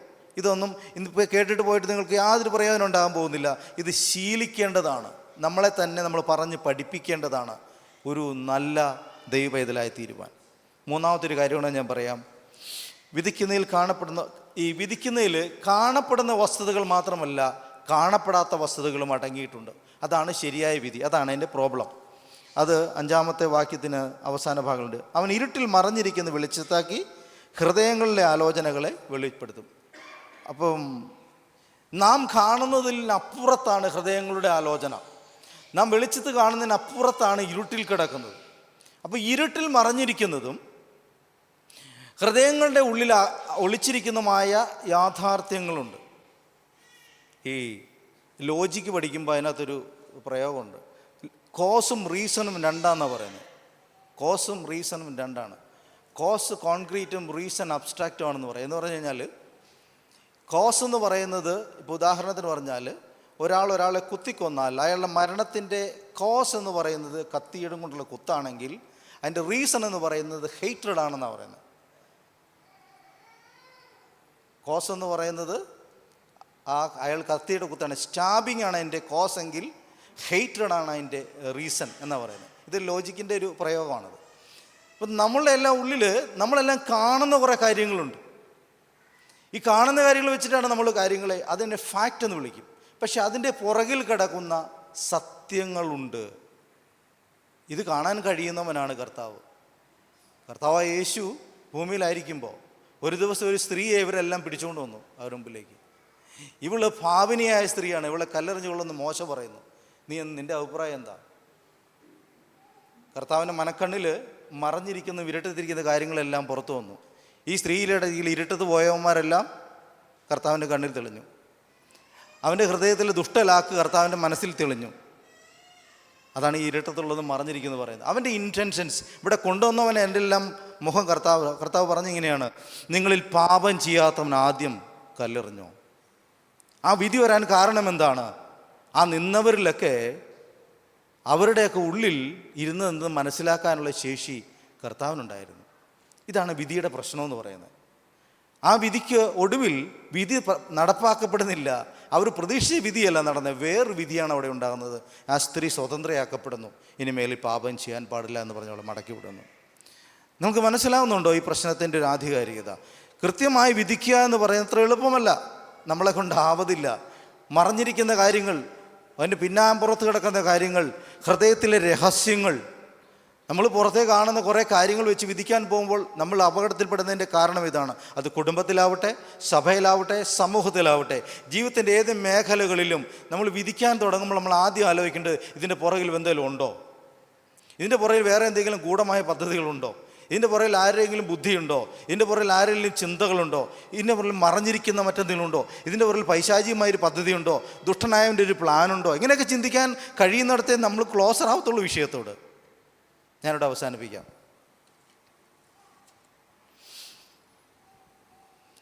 ഇതൊന്നും ഇന്നിപ്പോൾ കേട്ടിട്ട് പോയിട്ട് നിങ്ങൾക്ക് യാതൊരു പ്രയോജനം ഉണ്ടാകാൻ പോകുന്നില്ല. ഇത് ശീലിക്കേണ്ടതാണ്. നമ്മളെ തന്നെ നമ്മൾ പറഞ്ഞ് പഠിപ്പിക്കേണ്ടതാണ് ഒരു നല്ല ദൈവ പൈതലായി തീരുവാൻ. മൂന്നാമത്തെ ഒരു കാര്യമാണ് ഞാൻ പറയാം. വിധിക്കുന്നതിൽ കാണപ്പെടുന്ന വസ്തുതകൾ മാത്രമല്ല, കാണപ്പെടാത്ത വസ്തുതകളും അടങ്ങിയിട്ടുണ്ട്. അതാണ് ശരിയായ വിധി. അതാണ് അതിൻ്റെ പ്രോബ്ലം. അത് 5-ാമത്തെ വാക്യത്തിന് അവസാന ഭാഗമുണ്ട്. അവൻ ഇരുട്ടിൽ മറഞ്ഞിരിക്കുന്ന വെളിച്ചത്താക്കി ഹൃദയങ്ങളിലെ ആലോചനകളെ വെളിപ്പെടുത്തും. അപ്പം നാം കാണുന്നതിനപ്പുറത്താണ് ഹൃദയങ്ങളുടെ ആലോചന. നാം വെളിച്ചത്ത് കാണുന്നതിനപ്പുറത്താണ് ഇരുട്ടിൽ കിടക്കുന്നത്. അപ്പോൾ ഇരുട്ടിൽ മറഞ്ഞിരിക്കുന്നതും ഹൃദയങ്ങളുടെ ഉള്ളിൽ ഒളിച്ചിരിക്കുന്നതുമായ യാഥാർത്ഥ്യങ്ങളുണ്ട്. ഈ ലോജിക്ക് പഠിക്കുമ്പോൾ അതിനകത്തൊരു പ്രയോഗമുണ്ട്. കോസും റീസണും രണ്ടാണെന്നാണ് പറയുന്നത്. കോസും റീസണും രണ്ടാണ്. കോസ് കോൺക്രീറ്റും റീസൺ അബ്സ്ട്രാക്റ്റും ആണെന്ന് പറയും. എന്ന് പറഞ്ഞു കഴിഞ്ഞാൽ കോസ് എന്ന് പറയുന്നത്, ഇപ്പോൾ ഉദാഹരണത്തിന് പറഞ്ഞാൽ ഒരാളെ കുത്തിക്കൊന്നാൽ അയാളുടെ മരണത്തിൻ്റെ കോസ് എന്ന് പറയുന്നത് കത്തിയിടും കൊണ്ടുള്ള കുത്താണെങ്കിൽ അതിൻ്റെ റീസൺ എന്ന് പറയുന്നത് ഹെയ്റ്റ്രഡ് ആണെന്നാണ് പറയുന്നത്. കോസ് എന്ന് പറയുന്നത് അയാൾ കത്തിയുടെ കുത്താണ്, സ്റ്റാബിങ് ആണ് അതിൻ്റെ കോസ് എങ്കിൽ ഹെയ്റ്റ്രഡ് ആണ് അതിൻ്റെ റീസൺ എന്നാണ് പറയുന്നത്. ഇത് ലോജിക്കിൻ്റെ ഒരു പ്രയോഗമാണത്. അപ്പം നമ്മളുടെ എല്ലാം ഉള്ളിൽ നമ്മളെല്ലാം കാണുന്ന കുറേ കാര്യങ്ങളുണ്ട്. ഈ കാണുന്ന കാര്യങ്ങൾ വെച്ചിട്ടാണ് നമ്മൾ കാര്യങ്ങളെ അതിൻ്റെ ഫാക്റ്റ് എന്ന് വിളിക്കും. പക്ഷെ അതിൻ്റെ പുറകിൽ കിടക്കുന്ന സത്യങ്ങളുണ്ട്. ഇത് കാണാൻ കഴിയുന്നവനാണ് കർത്താവ്. കർത്താവായ യേശു ഭൂമിയിലായിരിക്കുമ്പോൾ ഒരു ദിവസം ഒരു സ്ത്രീയെ ഇവരെല്ലാം പിടിച്ചുകൊണ്ട് വന്നു അവരുടെ മുമ്പിലേക്ക്. ഇവള് ഭാവിനിയായ സ്ത്രീയാണ്, ഇവളെ കല്ലെറിഞ്ഞു കൊള്ളുന്ന മോശ പറയുന്നു. നിൻ്റെ അഭിപ്രായം എന്താ? കർത്താവിൻ്റെ മനക്കണ്ണിൽ മറഞ്ഞിരിക്കുന്ന വിരട്ടത്തിരിക്കുന്ന കാര്യങ്ങളെല്ലാം പുറത്തു വന്നു. ഈ സ്ത്രീയുടെ ഇരുട്ടത്ത് പോയവന്മാരെല്ലാം കർത്താവിൻ്റെ കണ്ണിൽ തെളിഞ്ഞു. അവൻ്റെ ഹൃദയത്തിൽ ദുഷ്ടലാക്ക് കർത്താവിൻ്റെ മനസ്സിൽ തെളിഞ്ഞു. അതാണ് ഈ ഇരുട്ടത്തുള്ളത് മറഞ്ഞിരിക്കുന്നത് പറയുന്നത്. അവൻ്റെ ഇൻറ്റൻഷൻസ് ഇവിടെ കൊണ്ടുവന്നവനെ എൻ്റെ എല്ലാം മുഖം കർത്താവ് പറഞ്ഞിങ്ങനെയാണ്, നിങ്ങളിൽ പാപം ചെയ്യാത്തവൻ ആദ്യം കല്ലെറിഞ്ഞോ. ആ വിധി വരാൻ കാരണം എന്താണ്? ആ നിന്നവരിലൊക്കെ അവരുടെയൊക്കെ ഉള്ളിൽ ഇരുന്നതെന്ന് മനസ്സിലാക്കാനുള്ള ശേഷി കർത്താവിനുണ്ടായിരുന്നു. ഇതാണ് വിധിയുടെ പ്രശ്നമെന്ന് പറയുന്നത്. ആ വിധിക്ക് ഒടുവിൽ വിധി നടപ്പാക്കപ്പെടുന്നില്ല, അവർ പ്രതീക്ഷിച്ച വിധിയല്ല നടന്നത്, വേറൊരു വിധിയാണ് അവിടെ ഉണ്ടാകുന്നത്. ആ സ്ത്രീ സ്വതന്ത്രയാക്കപ്പെടുന്നു. ഇനിമേലിൽ പാപം ചെയ്യാൻ പാടില്ല എന്ന് പറഞ്ഞ് അവളെ മടക്കി വിടുന്നു. നമുക്ക് മനസ്സിലാവുന്നുണ്ടോ ഈ പ്രശ്നത്തിൻ്റെ ഒരു ആധികാരികത? കൃത്യമായി വിധിക്കുക എന്ന് പറയുന്നത് അത്ര എളുപ്പമല്ല, നമ്മളെ കൊണ്ടാവതില്ല. മറഞ്ഞിരിക്കുന്ന കാര്യങ്ങൾ, അതിൻ്റെ പിന്നാമ്പുറത്ത് കിടക്കുന്ന കാര്യങ്ങൾ, ഹൃദയത്തിലെ രഹസ്യങ്ങൾ, നമ്മൾ പുറത്തേ കാണുന്ന കുറേ കാര്യങ്ങൾ വെച്ച് വിധിക്കാൻ പോകുമ്പോൾ നമ്മൾ അപകടത്തിൽപ്പെടുന്നതിൻ്റെ കാരണം ഇതാണ്. അത് കുടുംബത്തിലാവട്ടെ, സഭയിലാവട്ടെ, സമൂഹത്തിലാവട്ടെ, ജീവിതത്തിൻ്റെ ഏത് മേഖലകളിലും നമ്മൾ വിധിക്കാൻ തുടങ്ങുമ്പോൾ നമ്മൾ ആദ്യം ആലോചിക്കേണ്ടത് ഇതിൻ്റെ പുറകിൽ എന്തെങ്കിലും ഉണ്ടോ, ഇതിൻ്റെ പുറകിൽ വേറെ എന്തെങ്കിലും ഗൂഢമായ പദ്ധതികളുണ്ടോ, ഇതിൻ്റെ പുറകിൽ ആരെങ്കിലും ബുദ്ധിയുണ്ടോ, ഇതിൻ്റെ പുറകിൽ ആരെങ്കിലും ചിന്തകളുണ്ടോ, ഇതിൻ്റെ പുറകിൽ മറഞ്ഞിരിക്കുന്ന മറ്റെന്തെങ്കിലും ഉണ്ടോ, ഇതിൻ്റെ പുറകിൽ പൈശാചികമായൊരു പദ്ധതിയുണ്ടോ, ദുഷ്ടനായവൻ്റെ ഒരു പ്ലാനുണ്ടോ? ഇങ്ങനെയൊക്കെ ചിന്തിക്കാൻ കഴിയുന്നിടത്തേ നമ്മൾ ക്ലോസർ ആവത്തുള്ളൂ വിഷയത്തോട്. ഞാനിവിടെ അവസാനിപ്പിക്കാം.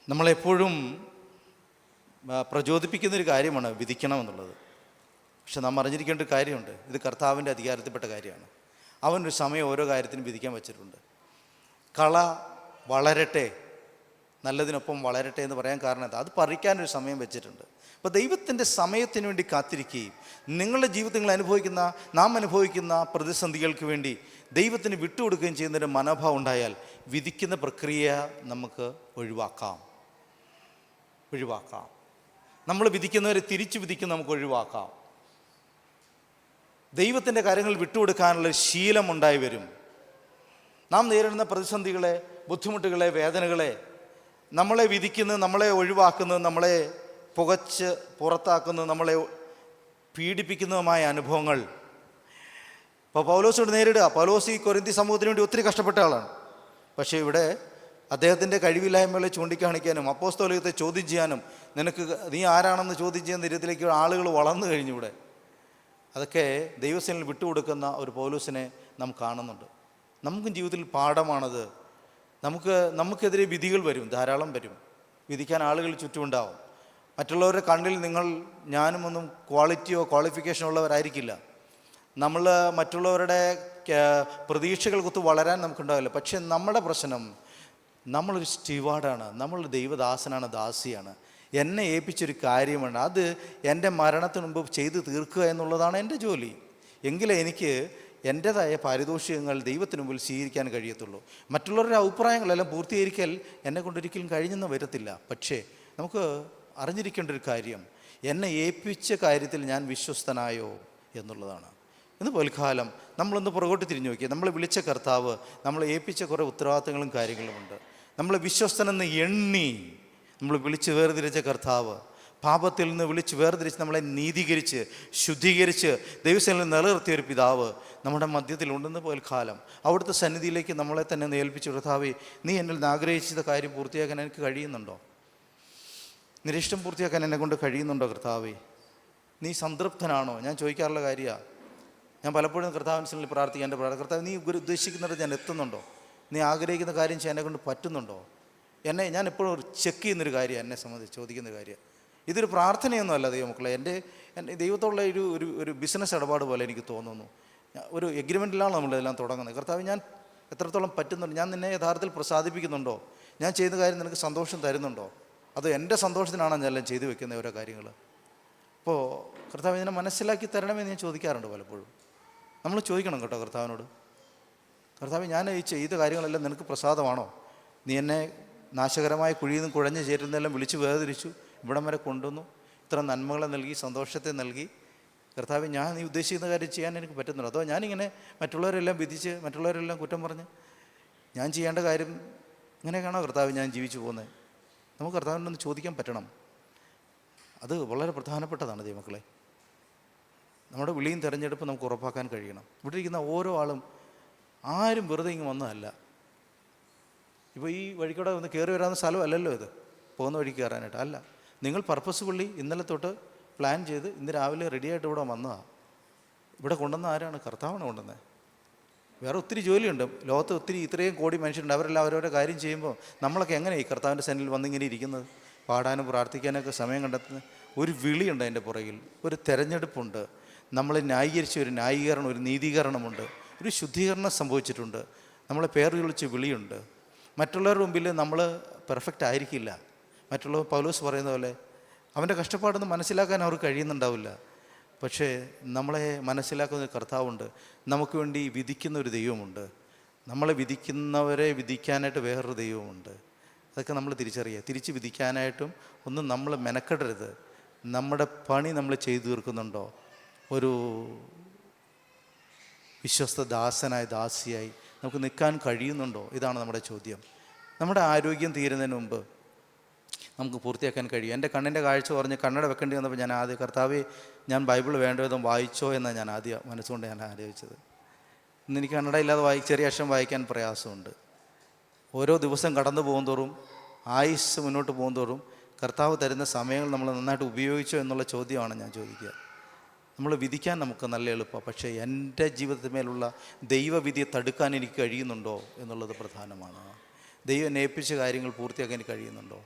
നമ്മളെപ്പോഴും പ്രചോദിപ്പിക്കുന്നൊരു കാര്യമാണ് വിധിക്കണമെന്നുള്ളത്. പക്ഷെ നാം അറിഞ്ഞിരിക്കേണ്ട ഒരു കാര്യമുണ്ട്, ഇത് കർത്താവിൻ്റെ അധികാരത്തിൽപ്പെട്ട കാര്യമാണ്. അവനൊരു സമയം ഓരോ കാര്യത്തിനും വിധിക്കാൻ വച്ചിട്ടുണ്ട്. കള വളരട്ടെ, നല്ലതിനൊപ്പം വളരട്ടെ എന്ന് പറയാൻ കാരണം എന്താ? അത് പറിക്കാനൊരു സമയം വെച്ചിട്ടുണ്ട്. അപ്പോൾ ദൈവത്തിൻ്റെ സമയത്തിന് വേണ്ടി കാത്തിരിക്കുകയും നിങ്ങളുടെ ജീവിതത്തിൽ നാം അനുഭവിക്കുന്ന പ്രതിസന്ധികൾക്ക് വേണ്ടി ദൈവത്തിന് വിട്ടുകൊടുക്കുകയും ചെയ്യുന്നൊരു മനോഭാവം ഉണ്ടായാൽ വിധിക്കുന്ന പ്രക്രിയ നമുക്ക് ഒഴിവാക്കാം. നമ്മൾ വിധിക്കുന്നവരെ തിരിച്ചു വിധിക്കുന്ന നമുക്ക് ഒഴിവാക്കാം. ദൈവത്തിൻ്റെ കാര്യങ്ങൾ വിട്ടുകൊടുക്കാനുള്ള ശീലമുണ്ടായി വരും. നാം നേരിടുന്ന പ്രതിസന്ധികളെ, ബുദ്ധിമുട്ടുകളെ, വേദനകളെ, നമ്മളെ വിധിക്കുന്നത്, നമ്മളെ ഒഴിവാക്കുന്നത്, നമ്മളെ പുകച്ച് പുറത്താക്കുന്നത്, നമ്മളെ പീഡിപ്പിക്കുന്നതുമായ അനുഭവങ്ങൾ ഇപ്പോൾ പൗലോസോട് നേരിടുക. പൗലോസ് ഈ കൊരിന്തി സമൂഹത്തിന് വേണ്ടി ഒത്തിരി കഷ്ടപ്പെട്ട ആളാണ്. പക്ഷേ ഇവിടെ അദ്ദേഹത്തിൻ്റെ കഴിവില്ലായ്മകളെ ചൂണ്ടിക്കാണിക്കാനും അപ്പോസ്തലത്തെ ചോദ്യം ചെയ്യാനും, നീ ആരാണെന്ന് ചോദ്യം ചെയ്യുന്ന രീതിയിലേക്ക് ആളുകൾ വളർന്നു കഴിഞ്ഞു ഇവിടെ. അതൊക്കെ ദൈവസേനയിൽ വിട്ടുകൊടുക്കുന്ന ഒരു പൗലോസിനെ നാം കാണുന്നുണ്ട്. നമുക്കും ജീവിതത്തിൽ പാഠമാണത്. നമുക്കെതിരെ വിധികൾ വരും, ധാരാളം വരും. വിധിക്കാൻ ആളുകൾ ചുറ്റുമുണ്ടാവും. മറ്റുള്ളവരുടെ കണ്ണിൽ ഞാനും ഒന്നും ക്വാളിറ്റിയോ ക്വാളിഫിക്കേഷനോ ഉള്ളവരായിരിക്കില്ല. നമ്മൾ മറ്റുള്ളവരുടെ പ്രതീക്ഷകൾക്കൊത്ത് വളരാൻ നമുക്കുണ്ടാവില്ല. പക്ഷേ നമ്മുടെ പ്രശ്നം, നമ്മളൊരു സ്റ്റീവാർഡാണ്, നമ്മളൊരു ദൈവദാസനാണ്, ദാസിയാണ്. എന്നെ ഏൽപ്പിച്ചൊരു കാര്യമാണ്, അത് എൻ്റെ മരണത്തിന് മുമ്പ് ചെയ്ത് തീർക്കുക എന്നുള്ളതാണ് എൻ്റെ ജോലി. എങ്കിലേ എനിക്ക് എൻ്റേതായ പാരിതോഷികങ്ങൾ ദൈവത്തിന് മുമ്പിൽ സ്വീകരിക്കാൻ കഴിയത്തുള്ളൂ. മറ്റുള്ളവരുടെ അഭിപ്രായങ്ങളെല്ലാം പൂർത്തീകരിക്കൽ എന്നെ കൊണ്ടൊരിക്കലും കഴിഞ്ഞെന്ന് വരത്തില്ല. പക്ഷേ നമുക്ക് അറിഞ്ഞിരിക്കേണ്ട ഒരു കാര്യം, എന്നെ ഏൽപ്പിച്ച കാര്യത്തിൽ ഞാൻ വിശ്വസ്തനായോ എന്നുള്ളതാണ്. ഇന്ന് പോൽക്കാലം നമ്മളൊന്ന് പുറകോട്ട് തിരിഞ്ഞു നോക്കിയാൽ നമ്മളെ വിളിച്ച കർത്താവ് നമ്മളെ ഏൽപ്പിച്ച കുറേ ഉത്തരവാദിത്തങ്ങളും കാര്യങ്ങളുമുണ്ട്. നമ്മളെ വിശ്വസ്തനെന്ന് എണ്ണി നമ്മൾ വിളിച്ച് വേർതിരിച്ച കർത്താവ്, പാപത്തിൽ നിന്ന് വിളിച്ച് വേർതിരിച്ച് നമ്മളെ നീതീകരിച്ച് ശുദ്ധീകരിച്ച് ദൈവസേനയിൽ നിലനിർത്തിയ ഒരു പിതാവ് നമ്മുടെ മധ്യത്തിലുണ്ടെന്ന് പോൽക്കാലം അവിടുത്തെ സന്നിധിയിലേക്ക് നമ്മളെ തന്നെ ഏൽപ്പിച്ചു. കർത്താവേ, നീ എന്നിൽ നിന്ന് ആഗ്രഹിച്ച കാര്യം പൂർത്തിയാക്കാൻ എനിക്ക് കഴിയുന്നുണ്ടോ? നിന്റെ ഇഷ്ടം പൂർത്തിയാക്കാൻ എന്നെ കൊണ്ട് കഴിയുന്നുണ്ടോ? കർത്താവേ, നീ സംതൃപ്തനാണോ? ഞാൻ ചോദിക്കാറുള്ള കാര്യമാണ്. ഞാൻ പലപ്പോഴും കർത്താവിൻ്റെ സന്നിധിയിൽ പ്രാർത്ഥിക്കാൻ എൻ്റെ കർത്താവ്, നീ ഉദ്ദേശിക്കുന്നിടത്ത് ഞാൻ എത്തുന്നുണ്ടോ? നീ ആഗ്രഹിക്കുന്ന കാര്യം ചെയ്യാൻ എന്നെ കൊണ്ട് പറ്റുന്നുണ്ടോ? ഞാൻ എപ്പോഴും ചെക്ക് ചെയ്യുന്നൊരു കാര്യമാണ്, എന്നെ സംബന്ധിച്ച് ചോദിക്കുന്ന കാര്യം. ഇതൊരു പ്രാർത്ഥനയൊന്നും അല്ല ദൈവമക്കളെ, എൻ്റെ ദൈവത്തോടുള്ള ഒരു ബിസിനസ് ഇടപാട് പോലെ എനിക്ക് തോന്നുന്നു. ഒരു എഗ്രിമെൻറ്റിലാണ് നമ്മളിതെല്ലാം തുടങ്ങുന്നത്. കർത്താവ്, ഞാൻ എത്രത്തോളം പറ്റുന്നുണ്ട്? ഞാൻ നിന്നെ യഥാർത്ഥത്തിൽ പ്രസാദിപ്പിക്കുന്നുണ്ടോ? ഞാൻ ചെയ്യുന്ന കാര്യം നിനക്ക് സന്തോഷം തരുന്നുണ്ടോ? അത് എൻ്റെ സന്തോഷത്തിനാണ് ഞാനെല്ലാം ചെയ്തു വെക്കുന്ന ഓരോ കാര്യങ്ങൾ. അപ്പോൾ കർത്താവ്, ഇതിനെ മനസ്സിലാക്കി തരണമെന്ന് ഞാൻ ചോദിക്കാറുണ്ട് പലപ്പോഴും. നമ്മൾ ചോദിക്കണം കേട്ടോ കർത്താവിനോട്, കർത്താവ്, ഞാൻ ഈ ചെയ്ത കാര്യങ്ങളെല്ലാം നിനക്ക് പ്രസാദമാണോ? നീ എന്നെ നാശകരമായ കുഴിയിൽ നിന്ന് കുഴഞ്ഞു ചേരുന്നതെല്ലാം വിളിച്ച് വേർതിരിച്ചു, ഇവിടം വരെ കൊണ്ടുവന്നു, ഇത്ര നന്മകളെ നൽകി, സന്തോഷത്തെ നൽകി. കർത്താവ്, ഞാൻ നീ ഉദ്ദേശിക്കുന്ന കാര്യം ചെയ്യാൻ എനിക്ക് പറ്റുന്നുണ്ടോ? അതോ ഞാനിങ്ങനെ മറ്റുള്ളവരെല്ലാം വിധിച്ച് മറ്റുള്ളവരെല്ലാം കുറ്റം പറഞ്ഞ് ഞാൻ ചെയ്യേണ്ട കാര്യം ഇങ്ങനെയൊക്കെയാണോ കർത്താവ് ഞാൻ ജീവിച്ചു പോകുന്നത്? നമുക്ക് കർത്താവിനൊന്ന് ചോദിക്കാൻ പറ്റണം. അത് വളരെ പ്രധാനപ്പെട്ടതാണ് ദൈവമക്കളെ. നമ്മുടെ വിളിയും തിരഞ്ഞെടുപ്പും നമുക്ക് ഉറപ്പാക്കാൻ കഴിയണം. ഇവിടെ ഇരിക്കുന്ന ഓരോ ആളും ആരും വെറുതെ ഇങ്ങ് വന്നതല്ല. ഇപ്പോൾ ഈ വഴിക്കൂടെ ഒന്ന് കയറി വരാവുന്ന സ്ഥലമല്ലല്ലോ ഇത്, പോകുന്ന വഴിക്ക് കയറാനായിട്ട് അല്ല. നിങ്ങൾ പർപ്പസ്ഫുള്ളി ഇന്നലെ തൊട്ട് പ്ലാൻ ചെയ്ത് ഇന്ന് രാവിലെ റെഡിയായിട്ട് ഇവിടെ വന്നതാണ്. ഇവിടെ കൊണ്ടുവന്ന ആരാണ്? കർത്താവാണ് കൊണ്ടുവന്നത്. വേറെ ഒത്തിരി ജോലിയുണ്ട് ലോകത്ത്, ഇത്രയും കോടി മനുഷ്യരുണ്ട്. അവരെല്ലാം അവരവരുടെ കാര്യം ചെയ്യുമ്പോൾ നമ്മളൊക്കെ എങ്ങനെ ഈ കർത്താവിൻ്റെ സന്നിധിയിൽ വന്നിങ്ങനെ ഇരിക്കുന്നത്? പാടാനും പ്രാർത്ഥിക്കാനൊക്കെ സമയം കണ്ടെത്തുന്നത്. ഒരു വിളിയുണ്ട് അതിൻ്റെ പുറകിൽ, ഒരു തെരഞ്ഞെടുപ്പുണ്ട്. നമ്മളെ ന്യായീകരിച്ച ഒരു ന്യായീകരണം, ഒരു നീതീകരണമുണ്ട്, ഒരു ശുദ്ധീകരണം സംഭവിച്ചിട്ടുണ്ട്. നമ്മളെ പേര് വിളിച്ച് വിളിയുണ്ട്. മറ്റുള്ളവരുടെ മുമ്പിൽ നമ്മൾ പെർഫെക്റ്റ് ആയിരിക്കില്ല. മറ്റുള്ളവർ പൗലോസ് പറയുന്ന പോലെ അവൻ്റെ കഷ്ടപ്പാടൊന്നും മനസ്സിലാക്കാൻ അവർക്ക് കഴിയുന്നുണ്ടാവില്ല. പക്ഷേ നമ്മളെ മനസ്സിലാക്കുന്ന ഒരു കർത്താവുണ്ട്. നമുക്ക് വേണ്ടി വിധിക്കുന്ന ഒരു ദൈവമുണ്ട്. നമ്മളെ വിധിക്കുന്നവരെ വിധിക്കാനായിട്ട് വേറൊരു ദൈവമുണ്ട്. അതൊക്കെ നമ്മൾ തിരിച്ചറിയുക. തിരിച്ച് വിധിക്കാനായിട്ടും ഒന്നും നമ്മൾ മെനക്കെടരുത്. നമ്മുടെ പണി നമ്മൾ ചെയ്തു തീർക്കുന്നുണ്ടോ? ഒരു വിശ്വസ്ത ദാസനായി ദാസിയായി നമുക്ക് നിൽക്കാൻ കഴിയുന്നുണ്ടോ? ഇതാണ് നമ്മുടെ ചോദ്യം. നമ്മുടെ ആരോഗ്യം തീരുന്നതിന് മുമ്പ് നമുക്ക് പൂർത്തിയാക്കാൻ കഴിയും. എൻ്റെ കണ്ണിൻ്റെ കാഴ്ച പറഞ്ഞ് കണ്ണട വെക്കേണ്ടി വന്നപ്പോൾ ഞാൻ ആദ്യം, കർത്താവേ, ഞാൻ ബൈബിൾ വേണ്ട വിധം വായിച്ചോ എന്നാണ് ഞാൻ ആദ്യം മനസ്സുകൊണ്ട് ഞാൻ ആലോചിച്ചത്. ഇന്ന് എനിക്ക് കണ്ണട ഇല്ലാതെ ചെറിയ അക്ഷരം വായിക്കാൻ പ്രയാസമുണ്ട്. ഓരോ ദിവസം കടന്നു പോകുന്തോറും, ആയുസ് മുന്നോട്ട് പോകുന്തോറും കർത്താവ് തരുന്ന സമയങ്ങൾ നമ്മൾ നന്നായിട്ട് ഉപയോഗിച്ചോ എന്നുള്ള ചോദ്യമാണ് ഞാൻ ചോദിക്കുക. നമ്മൾ വിധിക്കാൻ നമുക്ക് നല്ല എളുപ്പമാണ്, പക്ഷേ എൻ്റെ ജീവിതത്തിന്മേലുള്ള ദൈവവിധിയെ തടുക്കാൻ എനിക്ക് കഴിയുന്നുണ്ടോ എന്നുള്ളത് പ്രധാനമാണ്. ദൈവം ഏൽപ്പിച്ച കാര്യങ്ങൾ പൂർത്തിയാക്കാൻ എനിക്ക് കഴിയുന്നുണ്ടോ?